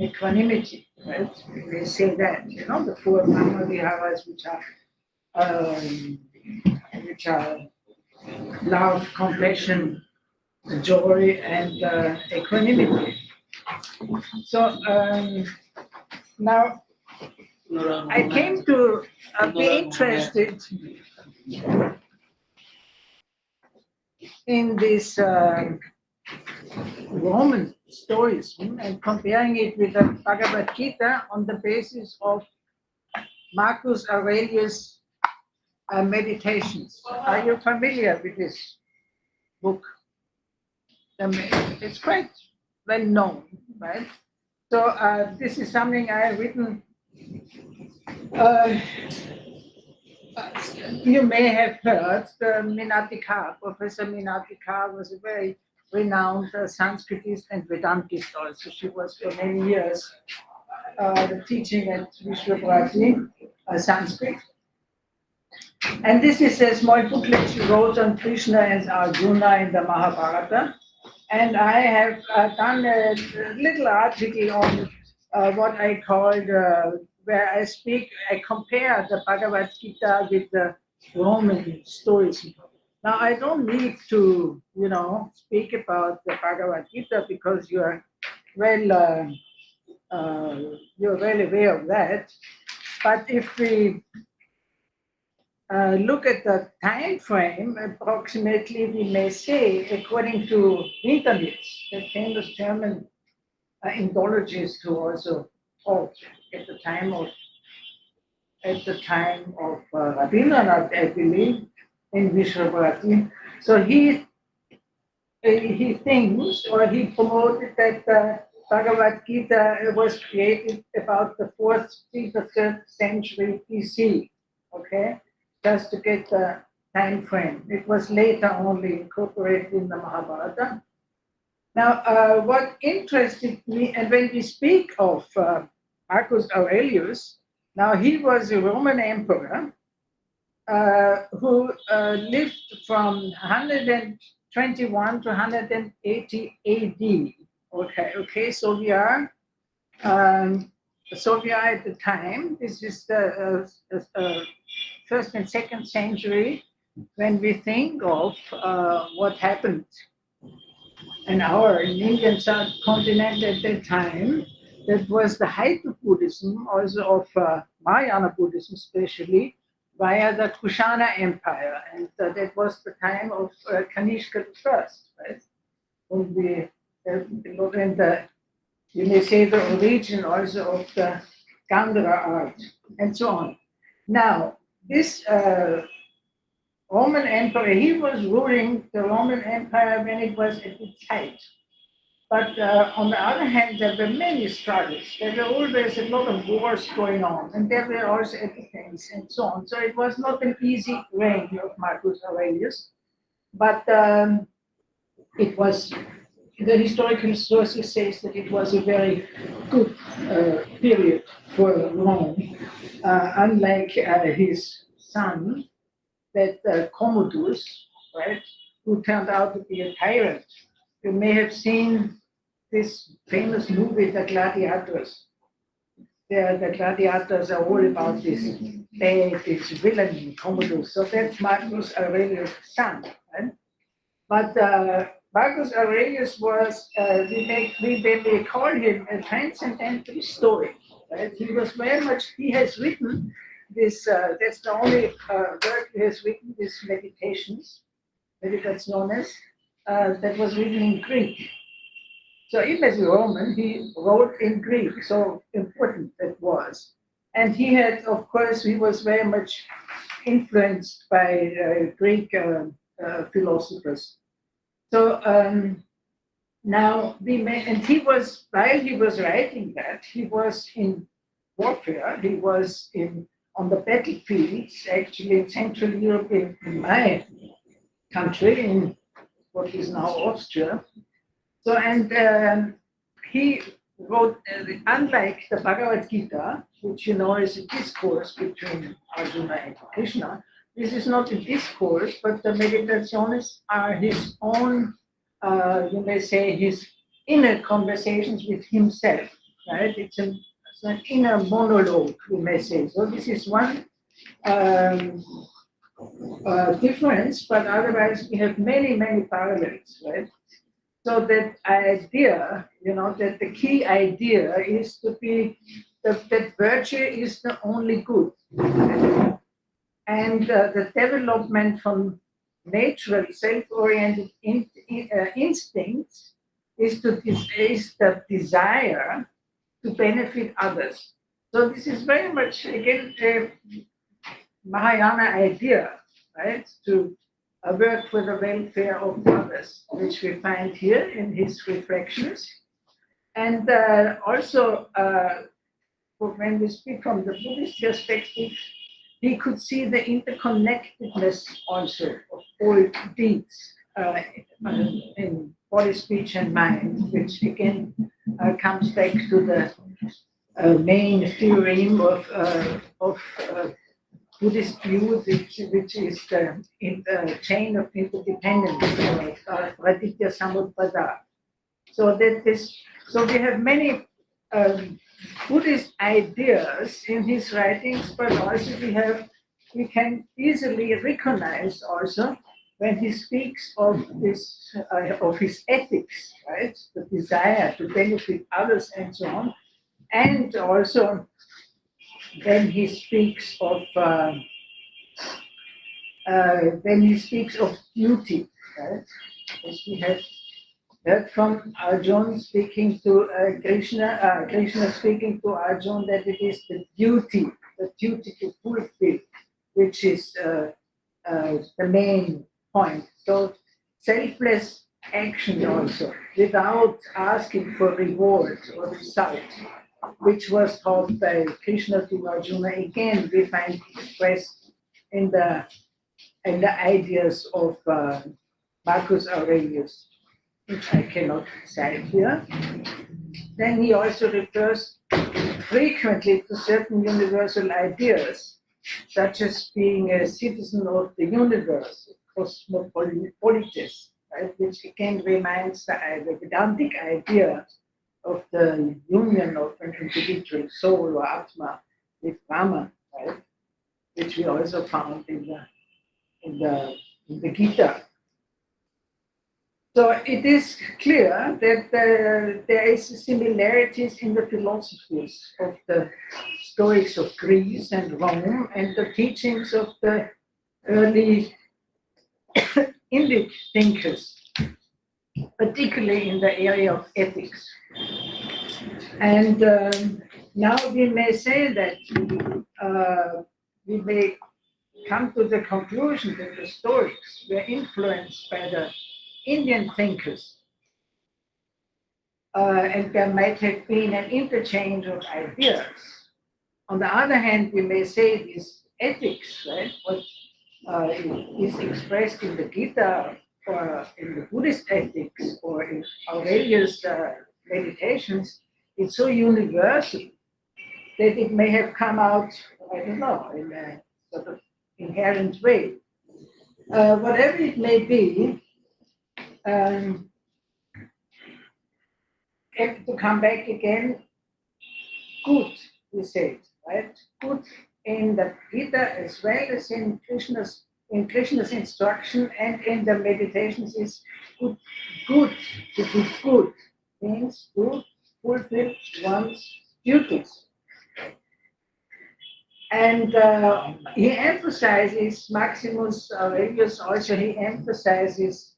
equanimity, right? We may say that, the four Brahma-viharas which are love, compassion, joy, and equanimity. So now I came to be interested in this Roman Stoicism and comparing it with the Bhagavad Gita on the basis of Marcus Aurelius' Meditations. Are you familiar with this book? It's quite well known, right? So this is something I have written. You may have heard Minatika. Professor Minatika was a very renowned Sanskritist and Vedantist also. She was for many years teaching at Vishwabharati Sanskrit. And this is a small booklet she wrote on Krishna and Arjuna in the Mahabharata. And I have done a little article on what I called, where I compare the Bhagavad Gita with the Roman Stoicism. Now, I don't need to, speak about the Bhagavad Gita because you're well aware of that. But if we look at the time frame, approximately, we may say, according to Interlitz, the famous German Indologist who also taught at the time of Rabindranath, I believe, in Vishwabharati. So he thinks, or he promoted that the Bhagavad Gita was created about the 4th to the 3rd century BC. Okay, just to get the time frame. It was later only incorporated in the Mahabharata. Now, what interested me, and when we speak of Marcus Aurelius, now he was a Roman emperor who lived from 121 to 180 AD. Okay, so we are at the time. This is the 1st and 2nd century when we think of what happened in Indian subcontinent at that time. That was the height of Buddhism, also of Mahayana Buddhism, especially via the Kushana Empire, and that was the time of Kanishka I, right? And you may say the origin also of the Gandhara art, and so on. Now, this Roman Emperor, he was ruling the Roman Empire when it was at its height. But on the other hand, there were many struggles. There were always a lot of wars going on, and there were also epidemics and so on. So it was not an easy reign of Marcus Aurelius, but it was, the historical sources say that it was a very good period for Rome, unlike his son, that Commodus, right, who turned out to be a tyrant. You may have seen this famous movie, The Gladiators. The gladiators are all about this villain Commodus. So that's Marcus Aurelius' son, right? But Marcus Aurelius was, we call him a transcendental Stoic, right? He was very much, he has written this, that's the only work he has written, this Meditations, Meditationes, that was written in Greek. So even as a Roman, he wrote in Greek, so important that was. And he had, of course, he was very much influenced by Greek philosophers. So now and he was, while he was writing that, he was in warfare, he was on the battlefields, actually in Central Europe, in my country, in what is now Austria. So, and he wrote, unlike the Bhagavad Gita, which is a discourse between Arjuna and Krishna, this is not a discourse, but the Meditations are his own, you may say, his inner conversations with himself, right? It's an inner monologue, you may say. So this is one difference, but otherwise we have many, many parallels, right? So that idea, that the key idea is to be that virtue is the only good. And the development from natural self-oriented instincts is the desire to benefit others. So this is very much, again, a Mahayana idea, right? To work for the welfare of others, which we find here in his reflections. And also, when we speak from the Buddhist perspective, he could see the interconnectedness also of all deeds in body, speech, and mind, which again comes back to the main theorem of Buddhist view, which is the chain of interdependence, Pratitya Samutpada. So we have many Buddhist ideas in his writings, but also we have we can easily recognize also when he speaks of this, of his ethics, right? The desire to benefit others and so on, and also when he speaks of duty, right? As we have heard from Arjun speaking to Krishna, Krishna speaking to Arjun that it is the duty to fulfill, which is the main point. So selfless action also, without asking for reward or result, which was taught by Krishna to Arjuna. Again, we find expressed in the ideas of Marcus Aurelius, which I cannot cite here. Then he also refers frequently to certain universal ideas, such as being a citizen of the universe, cosmopolites, right? Which again reminds the Vedantic idea of the union of an individual soul or Atma with Brahman, right? Which we also found in the Gita. So it is clear that there is similarities in the philosophies of the Stoics of Greece and Rome and the teachings of the early Indic thinkers, particularly in the area of ethics. And now we may say that we may come to the conclusion that the Stoics were influenced by the Indian thinkers, and there might have been an interchange of ideas. On the other hand, we may say this ethics, right, what is expressed in the Gita or in the Buddhist ethics or in Aurelius' meditations, it's so universal that it may have come out, I don't know, in a sort of inherent way. Whatever it may be, to come back again, good, we said, right? Good in the Gita as well as in Krishna's instruction and in the meditations is good. Good, to do good means to fulfill one's duties. And he emphasizes, Maximus Aurelius also, he emphasizes,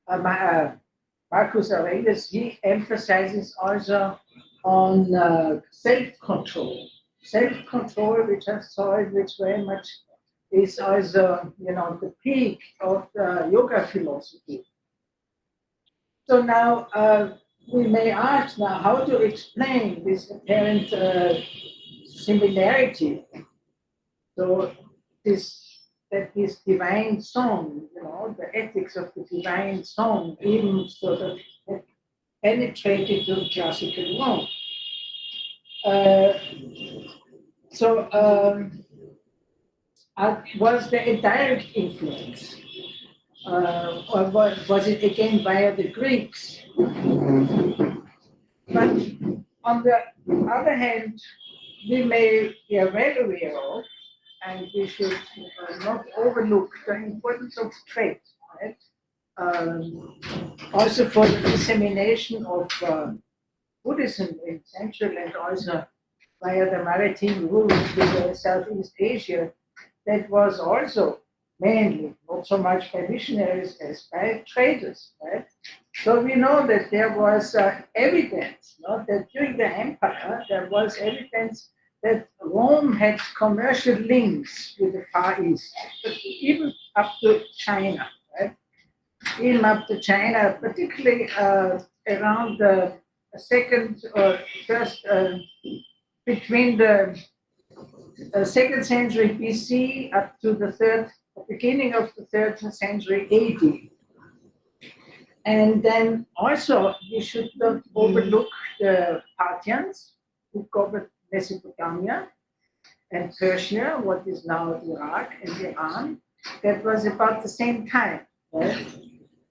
Marcus Aurelius, he emphasizes also on self-control. Self-control, which I saw it, which very much is also, the peak of the yoga philosophy. So now we may ask now how to explain this apparent similarity. So this divine song, the ethics of the divine song, even sort of penetrated to classical Rome. Was there a direct influence? Or was it again via the Greeks? But on the other hand, we may be well aware of, and we should not overlook the importance of trade, right? Also for the dissemination of Buddhism in Central and also via the maritime routes to Southeast Asia, that was also mainly, not so much by missionaries as by traders, right? So we know that there was evidence, that during the empire, there was evidence that Rome had commercial links with the Far East, but even up to China, right? Even up to China, particularly around the second or first, between the 2nd century BC up to the beginning of the 3rd century AD. And then also we should not overlook the Parthians who covered Mesopotamia and Persia, what is now Iraq and Iran. That was about the same time, right?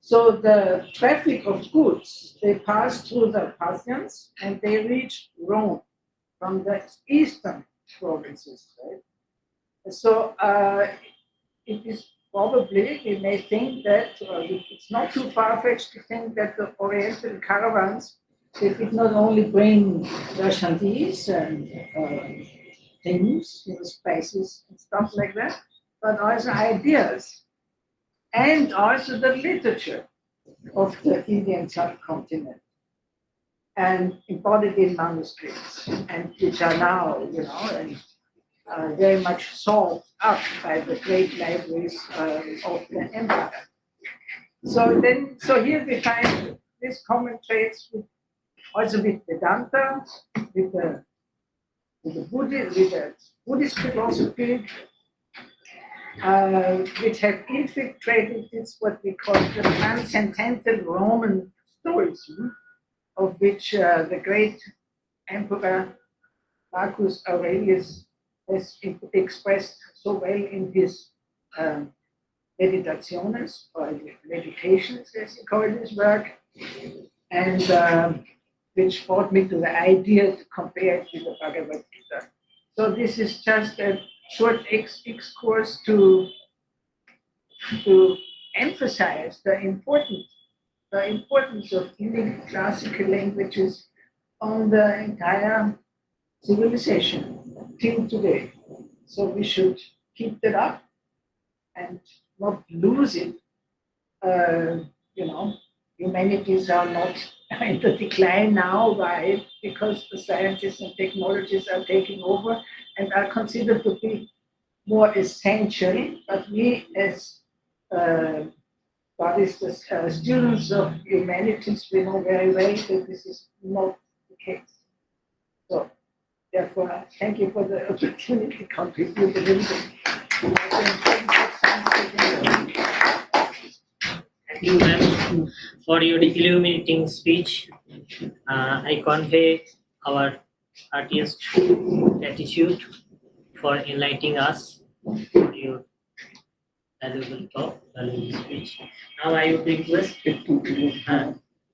So the traffic of goods, they passed through the Parthians and they reached Rome from the eastern provinces, right? So it is probably, we may think that it's not too far-fetched to think that the Oriental caravans, they did not only bring merchandise and things, spices and stuff like that, but also ideas and also the literature of the Indian subcontinent and embodied in manuscripts, and which are now, and very much sought up by the great libraries of the empire. So here we find this common traits also with Vedanta, with the Buddhist philosophy, which have infiltrated this what we call the transcendental Roman Stoicism, of which the great emperor Marcus Aurelius has expressed so well in his Meditationes, or meditations, as he called his work, and which brought me to the idea to compare it with the Bhagavad Gita. So this is just a short excursus to emphasize the importance of Indian classical languages on the entire civilization till today. So we should keep that up and not lose it. Humanities are not in the decline now. Why? Because the sciences and technologies are taking over and are considered to be more essential. But we, as students of humanities, we know very well that this is not the case. So, therefore, thank you for the opportunity to contribute a little bit. Thank you, ma'am, for your illuminating speech. I convey our heartiest gratitude for enlightening us for your valuable talk, valuable speech. Now I would request.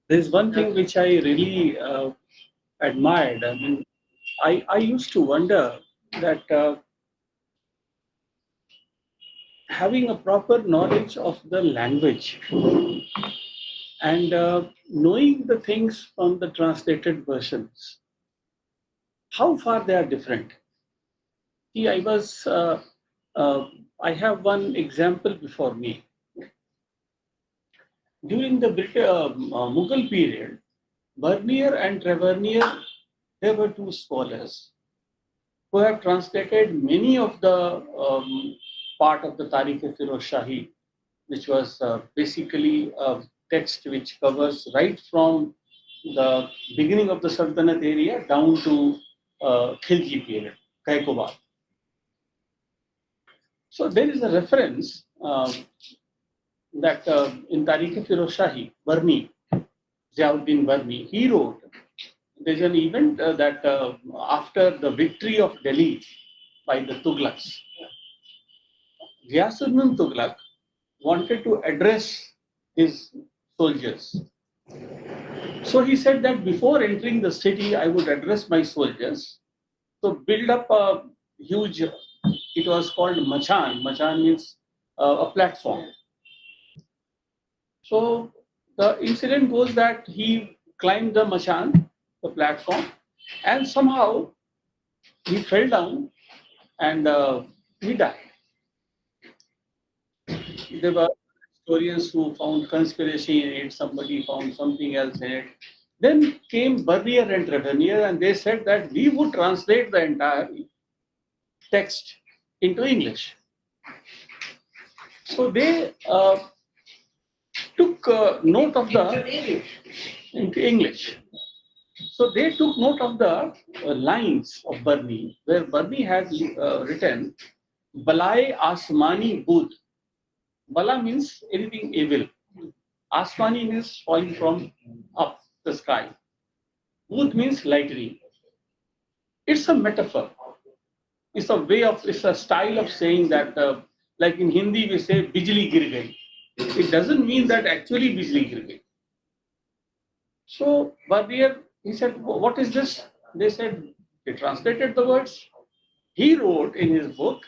There's one thing which I really admired. I mean, I used to wonder that having a proper knowledge of the language and knowing the things from the translated versions, how far they are different. See, I have one example before me. During the Mughal period, Bernier and Tavernier, they were two scholars who have translated many of the part of the Tarikh-e-Firoz Shahi, which was basically a text which covers right from the beginning of the Sultanate area down to Khilji period, Kaikobad. So there is a reference that in Tarikh-e-Firoz Shahi, Barni, Ziauddin Barni, he wrote, there's an event that after the victory of Delhi by the Tughlaqs, Ghiyasuddin Tughlaq wanted to address his soldiers. So he said that before entering the city, I would address my soldiers. So build up a huge, it was called Machan. Machan means a platform. So the incident goes that he climbed the Machan, the platform, and somehow he fell down and he died. There were historians who found conspiracy in it, somebody found something else in it. Then came Bernier and Tavernier, and they said that we would translate the entire text into English. So they took note of the into English. So they took note of the lines of Barni, where Barni had written Balai Asmani Budh. Bala means anything evil. Asmani means falling from up the sky. Budh means lightning. It's a metaphor. It's a style of saying that, like in Hindi we say bijli gir gayi. It doesn't mean that actually bijli gir gayi. So Barnier, he said, what is this? They said, he translated the words. He wrote in his book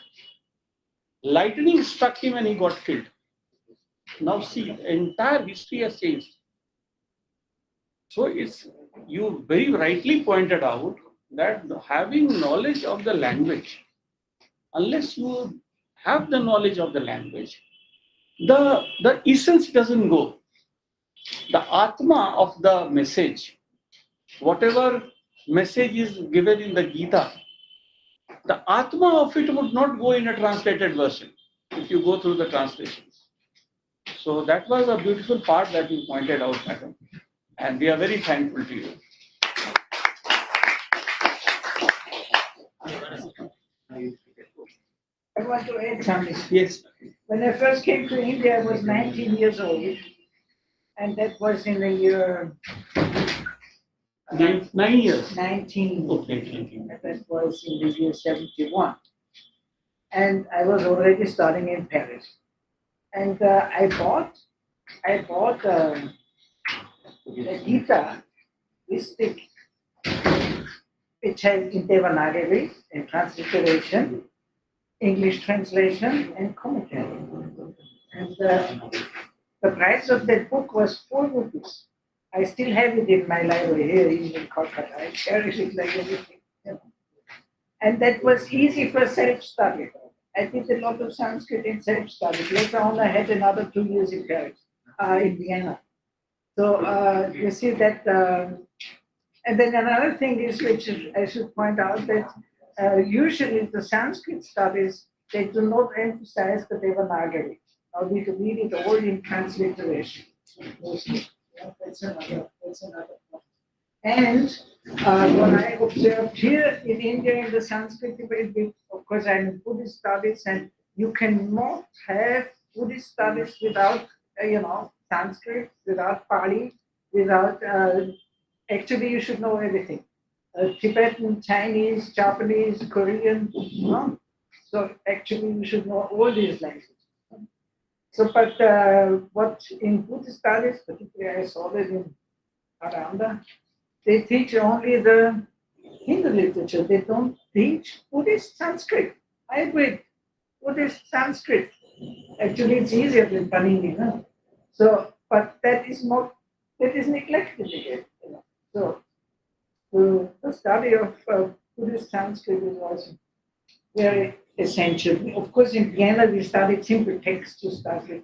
lightning struck him and he got killed. Now see, entire history has changed. So it's, you very rightly pointed out that having knowledge of the language, unless you have the knowledge of the language, the essence doesn't go. The Atma of the message, whatever message is given in the Gita, the Atma of it would not go in a translated version if you go through the translations. So that was a beautiful part that you pointed out, madam. And we are very thankful to you. I want to add something. Yes. When I first came to India, I was 19 years old, and that was in the year 9 years. 19. Okay. That was in the year 71. And I was already studying in Paris. And I bought a Gita, this thick, which has in Devanagari, in transliteration, English translation, and commentary. And the price of that book was 4 rupees. I still have it in my library here in Kolkata. I cherish it like everything. And that was easy for self-study. I did a lot of Sanskrit in self-study. Later on, I had another 2 years in Paris, in Vienna. So you see that. And then another thing is, which I should point out, that usually the Sanskrit studies, they do not emphasize the Devanagari. We read it all in transliteration. Yeah, that's another point. And what I observed here in India in the Sanskrit debate, of course, I'm in Buddhist studies, and you cannot have Buddhist studies without, Sanskrit, without Pali, without. Actually, you should know everything. Tibetan, Chinese, Japanese, Korean. So actually, you should know all these languages. So, but what in Buddhist studies, particularly I saw that in Aranda, they teach only the Hindu literature. They don't teach Buddhist Sanskrit. I agree. Buddhist Sanskrit. Actually, it's easier than Panini. No? So, but that is neglected again. So, the study of Buddhist Sanskrit is also very essential. Of course, in Vienna, we studied simple texts to start with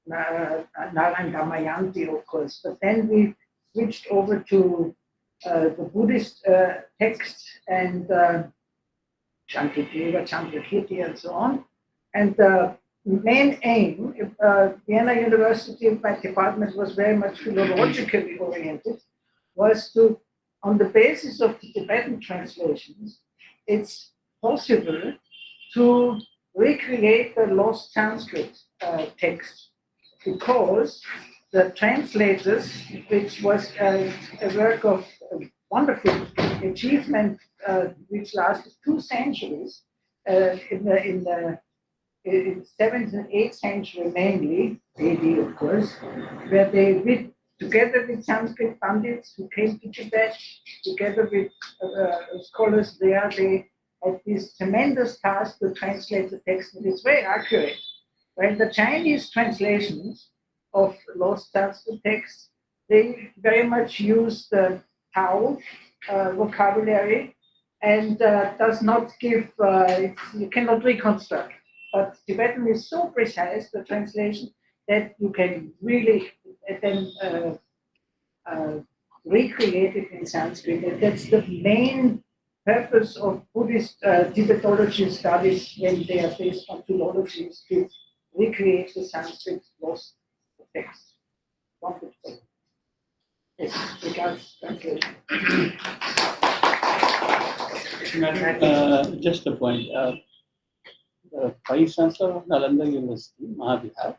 Narayan Damayanti, of course. But then we switched over to the Buddhist texts and Shankideva, Chandrakirti, and so on. And the main aim, Vienna University, my department was very much philologically oriented, was to, on the basis of the Tibetan translations, it's possible to recreate the lost Sanskrit text, because the translators, which was a work of wonderful achievement, which lasted 2 centuries, in the 7th and 8th century mainly, AD of course, where they together with Sanskrit Pandits who came to Tibet, together with scholars there, they had this tremendous task to translate the text, and it's very accurate. When the Chinese translations of lost Sanskrit texts, they very much use the Tao vocabulary and does not give, you cannot reconstruct. But Tibetan is so precise, the translation, that you can really then recreate it in Sanskrit. And that's the main purpose of Buddhist Tibetology studies when they are based on philology, is to recreate the Sanskrit lost text. Wonderful. Yes, regards translation. Just a point. Vice Chancellor of Nalanda University, Mahavihar,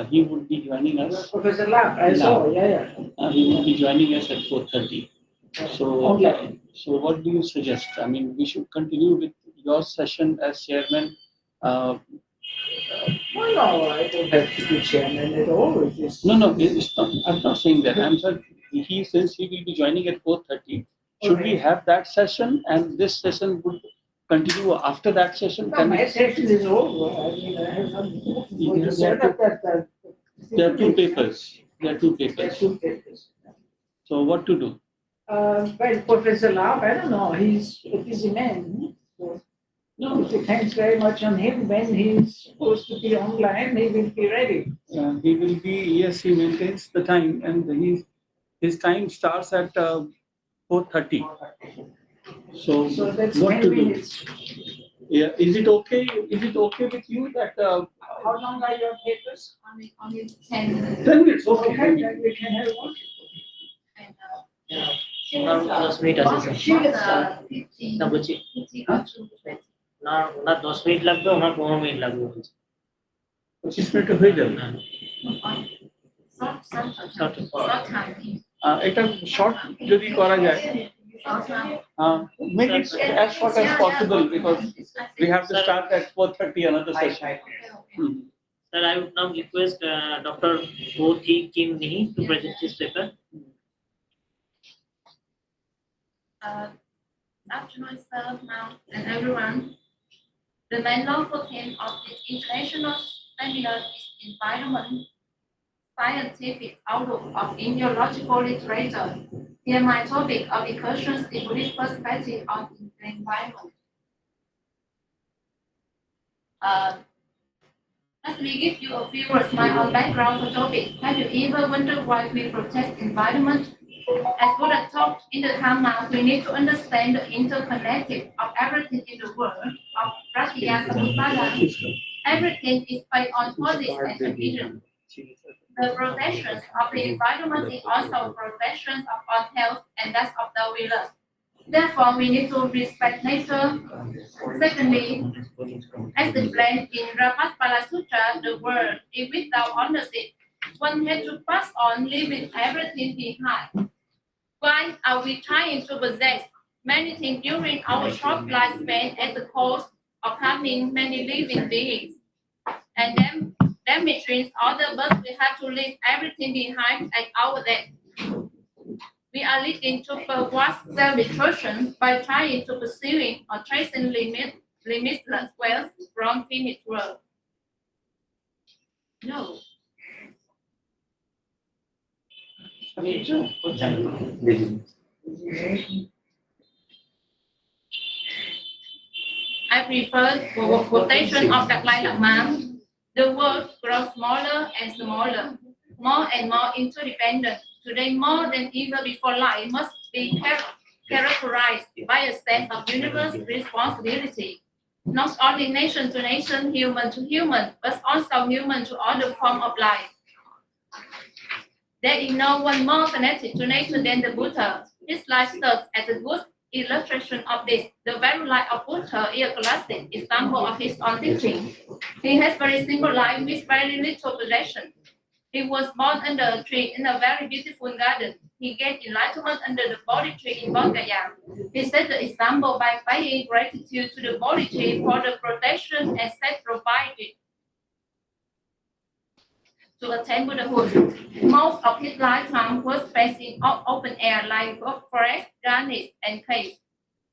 he would be joining us. Professor Lab, I saw, yeah. He will be joining us at 4:30. So, so what do you suggest? I mean, we should continue with your session as chairman. Well, no, I don't have to be chairman at all. No, it's not, I'm not saying that. I'm saying since he will be joining at 4:30, should we have that session, and this session would continue after that session? No, Can my we? session is over. I mean, I have something to say that. There are two papers. There are two There are papers. two papers. So what to do? Well, Professor Lau, I don't know, he's a busy man. So No, it depends very much on him. When he's supposed to be online, he will be ready. he will be. Yes, he maintains the time, and his time starts at 4:30. So So that's what 10 to do? minutes. Yeah, is it okay? Is it okay with you that How long are your papers? Only 10 minutes. 10 minutes? Okay. Okay, then we can have one. And, owner 10 minute আছে sir না বলছি ওনার 10 minute লাগবে ওনার 15 minute লাগবে বলছি 25 মিনিটে হয়ে যাবে। short time. এটা শর্ট যদি করা যায়, Short time. make it as short as possible because we have to start at 4:30 another session. Hmm. Sir, I would now request Dr. Ho Thi Kim Ni to present his paper. Afternoon, sir, now, and everyone. The main local theme of this international seminar is environment, scientific outlook of Indological literature. Here, my topic of incursions in Buddhist perspective on the environment. Let me give you a few words my own background for topic. Have you ever wondered why we protect environment? As Buddha talked in the Dhamma, we need to understand the interconnected of everything in the world of Pratya Samutpada. Everything is based on causes and conditions. The protections of the environment is also protections of our health and that of the willing. Therefore, we need to respect nature. Secondly, as explained in Rapatpala Sutra, the world is without ownership. One has to pass on leaving everything behind. Why are we trying to possess many things during our short lifespan at the cost of harming many living beings? And then which means all the us we have to leave everything behind at our death. We are leading to perverse self-destruction by trying to pursuing or tracing limitless wealth from finite world. No. I prefer quotation of Dalai Lama. The world grows smaller and smaller, more and more interdependent. Today, more than ever before, life must be characterized by a sense of universal responsibility. Not only nation to nation, human to human, but also human to other forms of life. There is no one more connected to nature than the Buddha. His life serves as a good illustration of this. The very life of Buddha is a classic example of his own teaching. He has very simple life with very little possession. He was born under a tree in a very beautiful garden. He gained enlightenment under the Bodhi tree in Bodh Gaya. He set the example by paying gratitude to the Bodhi tree for the protection and set provided to attain Buddhahood. Most of his lifetime was spent in open air like forest, gardens, and caves.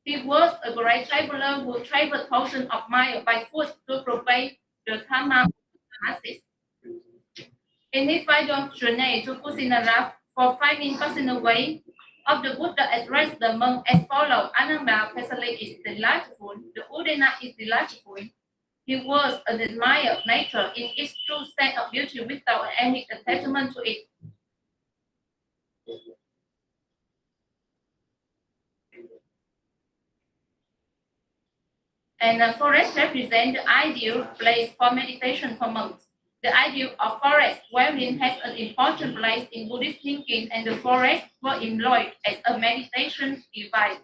He was a great traveler who traveled thousands of miles by foot to propagate the Dhamma to the masses. In his final journey to Kusinara, for finding personal way of the Buddha addressed the monk as follows: Ananda Pesale is delightful, the Udena is delightful. He was an admirer of nature in its true sense of beauty without any attachment to it. And the forest represents the ideal place for meditation for monks. The idea of forest dwelling has an important place in Buddhist thinking, and the forest was employed as a meditation device.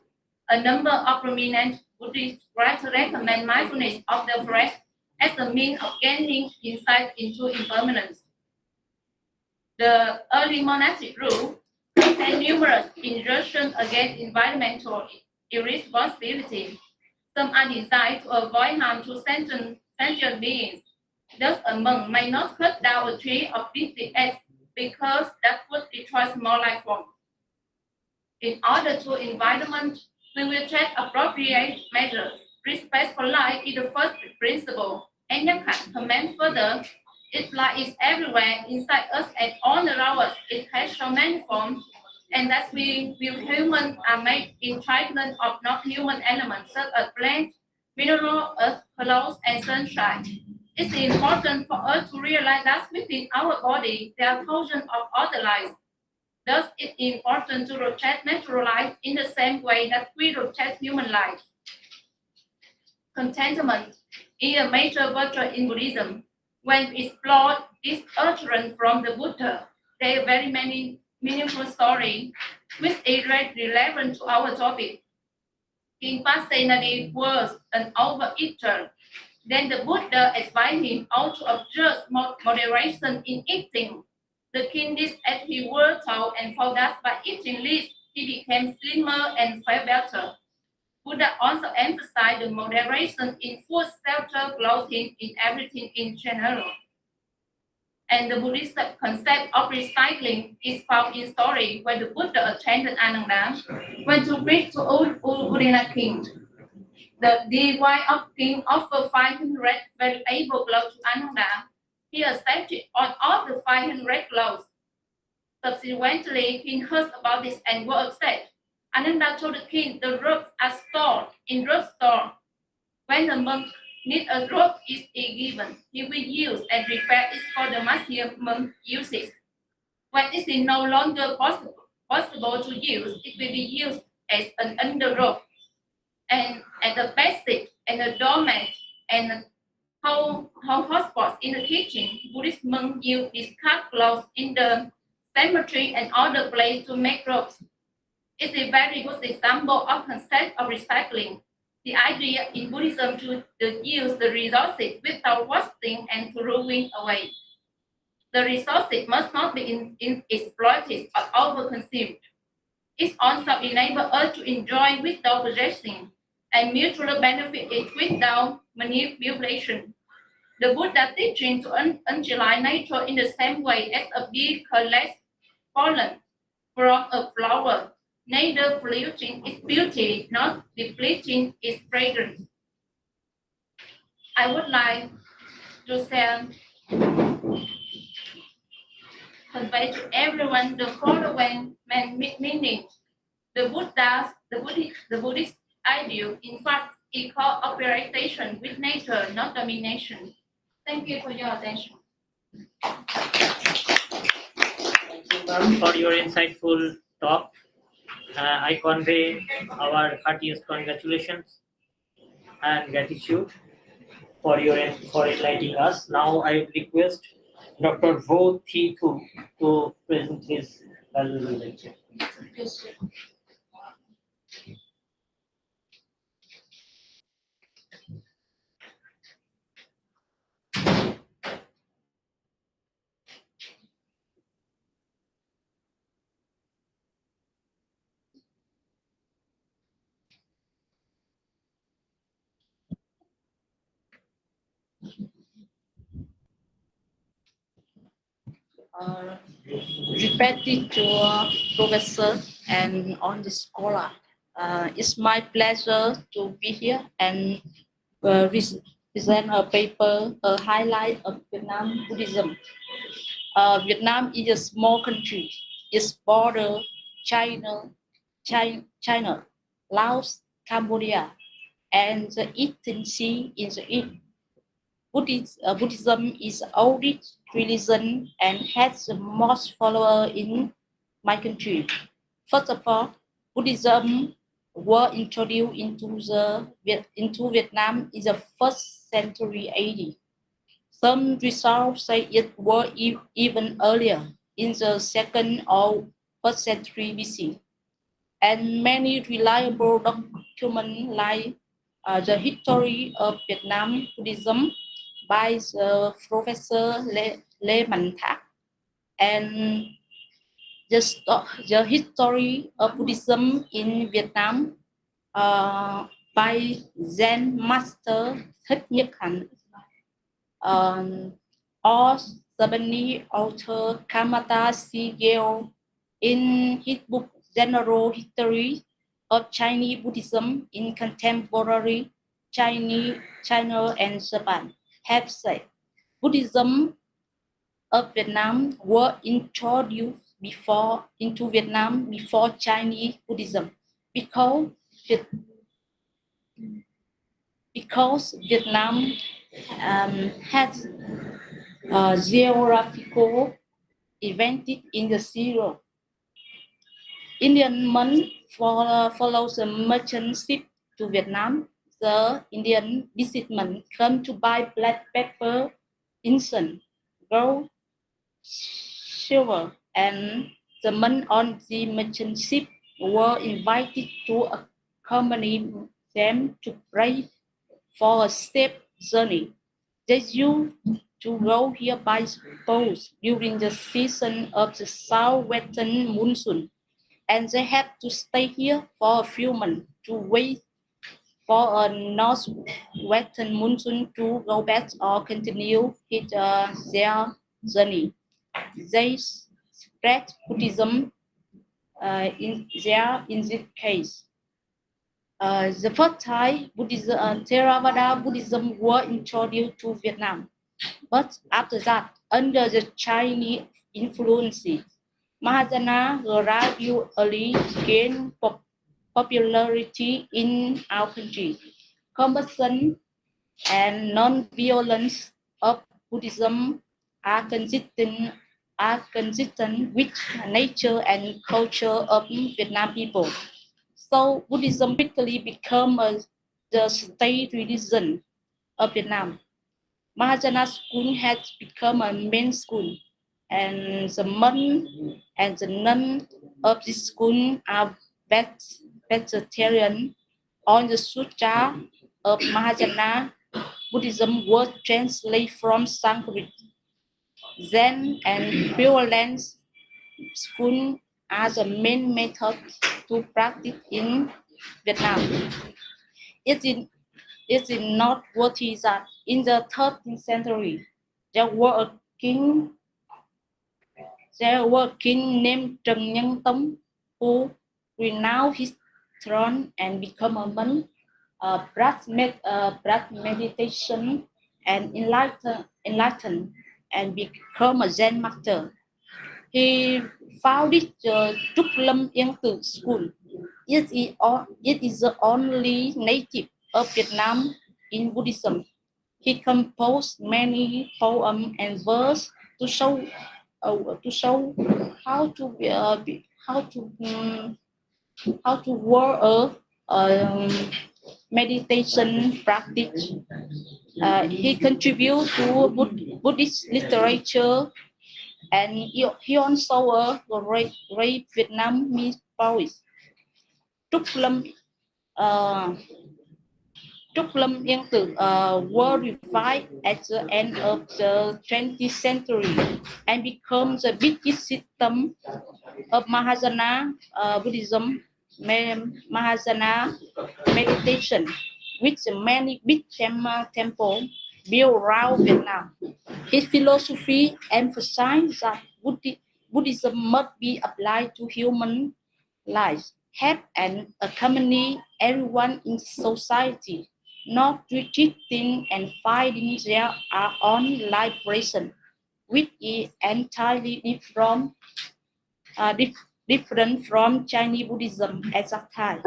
A number of prominent Buddhist writers recommend mindfulness of the forest as a means of gaining insight into impermanence. The early monastic rule contained numerous injunctions against environmental irresponsibility. Some are designed to avoid harm to sentient beings. Thus, a monk may not cut down a tree or beat the axe because that would destroy small life form. In order to environment, we will take appropriate measures. Respect for life is the first principle. And Nhạc comment further, its light is everywhere inside us and all around us. It has so many forms, and that we humans are made in triplets of non-human elements such as plants, mineral, earth, clouds, and sunshine. It's important for us to realize that within our body there are thousands of other lives. Thus, it's important to rotate natural life in the same way that we rotate human life. Contentment is a major virtue in Buddhism. When we explore this utterance from the Buddha, there are very many meaningful stories which is relevant to our topic. King Pasenadi was an overeater. Then the Buddha advised him how to observe moderation in eating. The king did as he was told and found that by eating less, he became slimmer and felt better. Buddha also emphasized the moderation in food, shelter, clothing, in everything in general. And the Buddhist concept of recycling is found in story where the Buddha attended Ananda went to preach to Udina king. The divine king offered 500 valuable clothes to Ananda. He accepted on all the 500 clothes. Subsequently, king heard about this and was upset. Ananda told the king the robes are stored in drugstore. When the monk needs a robe, it is given. He will use and prepare it for the maximum uses. When it is no longer possible to use, it will be used as an underrobe and as a basic and a doormat and hotspots in the kitchen. Buddhist monks use discarded clothes in the cemetery and other places to make robes. It's a very good example of concept of recycling. The idea in Buddhism to use the resources without wasting and throwing away. The resources must not be exploited or overconsumed. It also enables us to enjoy without possessing and mutual benefit it without manipulation. The Buddha teaching to utilize nature in the same way as a bee collects pollen from a flower, neither polluting its beauty nor depleting its fragrance. I would like to convey to everyone the following meaning. The Buddhist ideal, in fact, is cooperation with nature, not domination. Thank you for your attention. Thank you, ma'am, for your insightful talk. I convey our heartiest congratulations and gratitude for enlightening us. Now I request Dr. Vo Thi Thu to present his valuable lecture. Yes, sir. Respected to professor and on the scholar. It's my pleasure to be here and present a paper, a highlight of Vietnam Buddhism. Vietnam is a small country. Its border China, Laos, Cambodia, and the Eastern Sea in the east. Buddhism is the oldest religion and has the most followers in my country. First of all, Buddhism was introduced into Vietnam in the 1st century AD. Some resources say it was even earlier, in the 2nd or 1st century BC. And many reliable documents like the history of Vietnam Buddhism by the Professor Lê Mạnh Thạc and the history of Buddhism in Vietnam by Zen Master Thích Nhất Hạnh or Japanese author Kamata Shigeo in his book General History of Chinese Buddhism in Contemporary China and Japan have said Buddhism of Vietnam were introduced into Vietnam before Chinese Buddhism because Vietnam has geographical advantage in the zero. Indian monk follows the merchant ship to Vietnam. The Indian businessmen come to buy black pepper, incense, gold, silver, and the men on the merchant ship were invited to accompany them to pray for a safe journey. They used to go here by boat during the season of the southwestern monsoon, and they had to stay here for a few months to wait for a northwestern monsoon to go back or continue their journey. They spread Buddhism in this case. The first time Theravada Buddhism were introduced to Vietnam, but after that, under the Chinese influence, Mahayana gradually gained popularity in our country. Compassion and non-violence of Buddhism are consistent with nature and culture of Vietnam people. So Buddhism quickly became the state religion of Vietnam. Mahayana school has become a main school, and the monks and the nuns of this school are vegetarian. On the Sutra of Mahayana Buddhism was translated from Sanskrit. Zen and Pure Land school are the main method to practice in Vietnam. It is noteworthy that in the 13th century, there was a king named Trần Nhân Tông who renounced his throne and became a monk, practiced meditation and enlightened and became a Zen master. He founded the Trúc Lâm Yên Tử School. It is the only native of Vietnam in Buddhism. He composed many poems and verses to show how to work a meditation practice. He contributed to Buddhist literature, and he also wrote Vietnamese poets. Trúc Lâm Yên Tử were revived at the end of the 20th century and became the biggest system of Mahayana Buddhism, Mahayana meditation, with many big temples built around Vietnam. His philosophy emphasized that Buddhism must be applied to human life, help and accompany everyone in society, not retreating and finding their own liberation, which is entirely different from Chinese Buddhism at that time.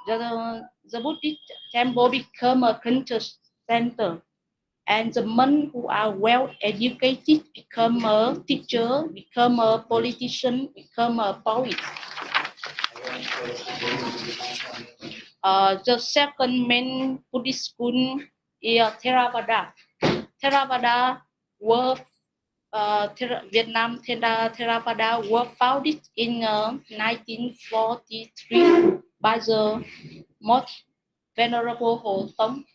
The Buddhist temple became a culture center, and the monks who are well educated become a teacher, become a politician, become a poet. The second main Buddhist school is Theravada. Theravada were Vietnam Theravada were founded in 1943 by the most venerable Ho Tông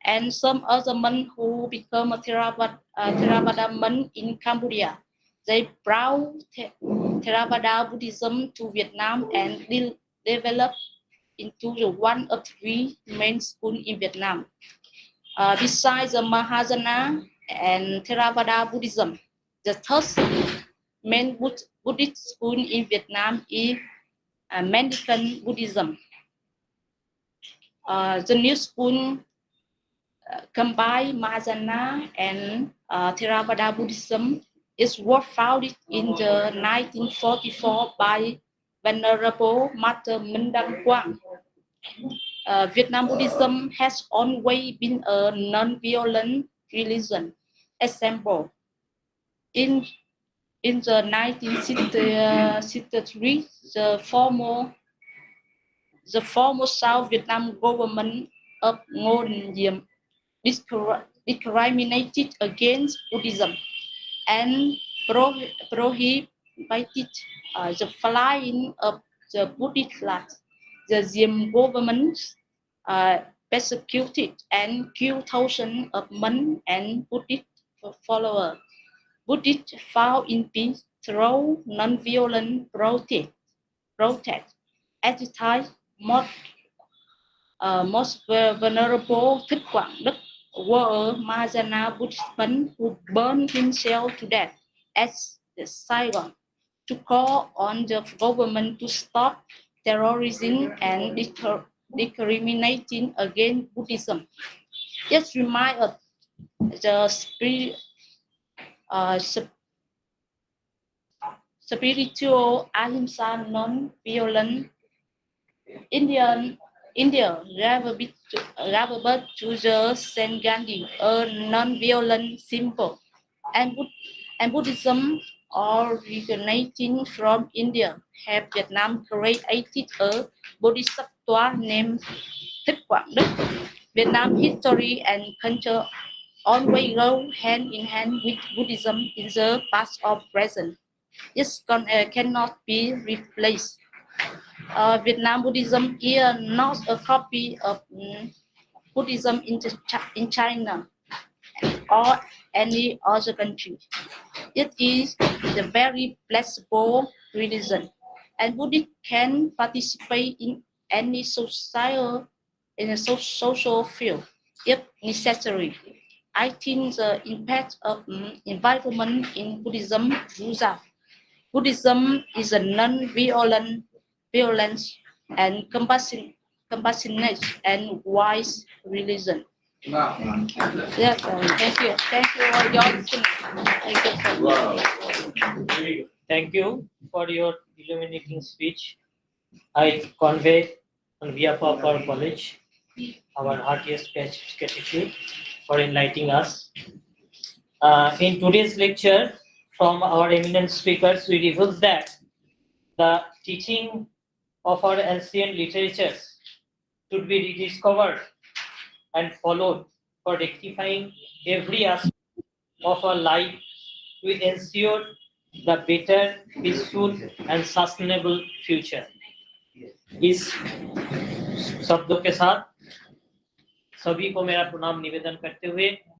and some other monks who become a Theravada monk in Cambodia. They brought Theravada Buddhism to Vietnam and developed into the one of three main schools in Vietnam. Besides the Mahayana and Theravada Buddhism, the third main Buddhist school in Vietnam is Mendicant Buddhism. The new school combine Mahayana and Theravada Buddhism. It was founded in the 1944 by Venerable Mother Mindang Quang. Vietnam Buddhism has always been a non-violent religion. Example, in the 1963, the former South Vietnam government of Nguyen Diem discriminated against Buddhism and prohibited the flying of the Buddhist flags. The Diem government persecuted and killed thousands of monks and Buddhist followers. Buddhists found in peace through non-violent protest. At the time, most venerable Thích Quảng Đức was a Mahayana Buddhist monk who burned himself to death at Saigon to call on the government to stop terrorism and discriminating against Buddhism. It reminds us the spiritual ahimsa, non-violent India gave to the Saint Gandhi, a non-violent symbol, and Buddhism originating from India have Vietnam created a bodhisattva named Thích Quảng Đức. Vietnam history and culture always go hand in hand with Buddhism in the past or present. It cannot be replaced. Vietnam Buddhism is not a copy of Buddhism in China or any other country. It is a very flexible religion, and Buddhists can participate in any social field if necessary. I think the impact of environment in Buddhism goes up. Buddhism is a non-violent, and compassionate and wise religion. Yeah, thank you. Thank you for your listening. Thank you for your illuminating speech. I convey on behalf of our college our heartiest gratitude for enlightening us. In today's lecture, from our eminent speakers, we reveal that the teaching of our ancient literatures should be rediscovered and followed for rectifying every aspect of our life to ensure the better, peaceful and sustainable future. इस शब्दों के साथ सभी को मेरा प्रणाम निवेदन करते हुए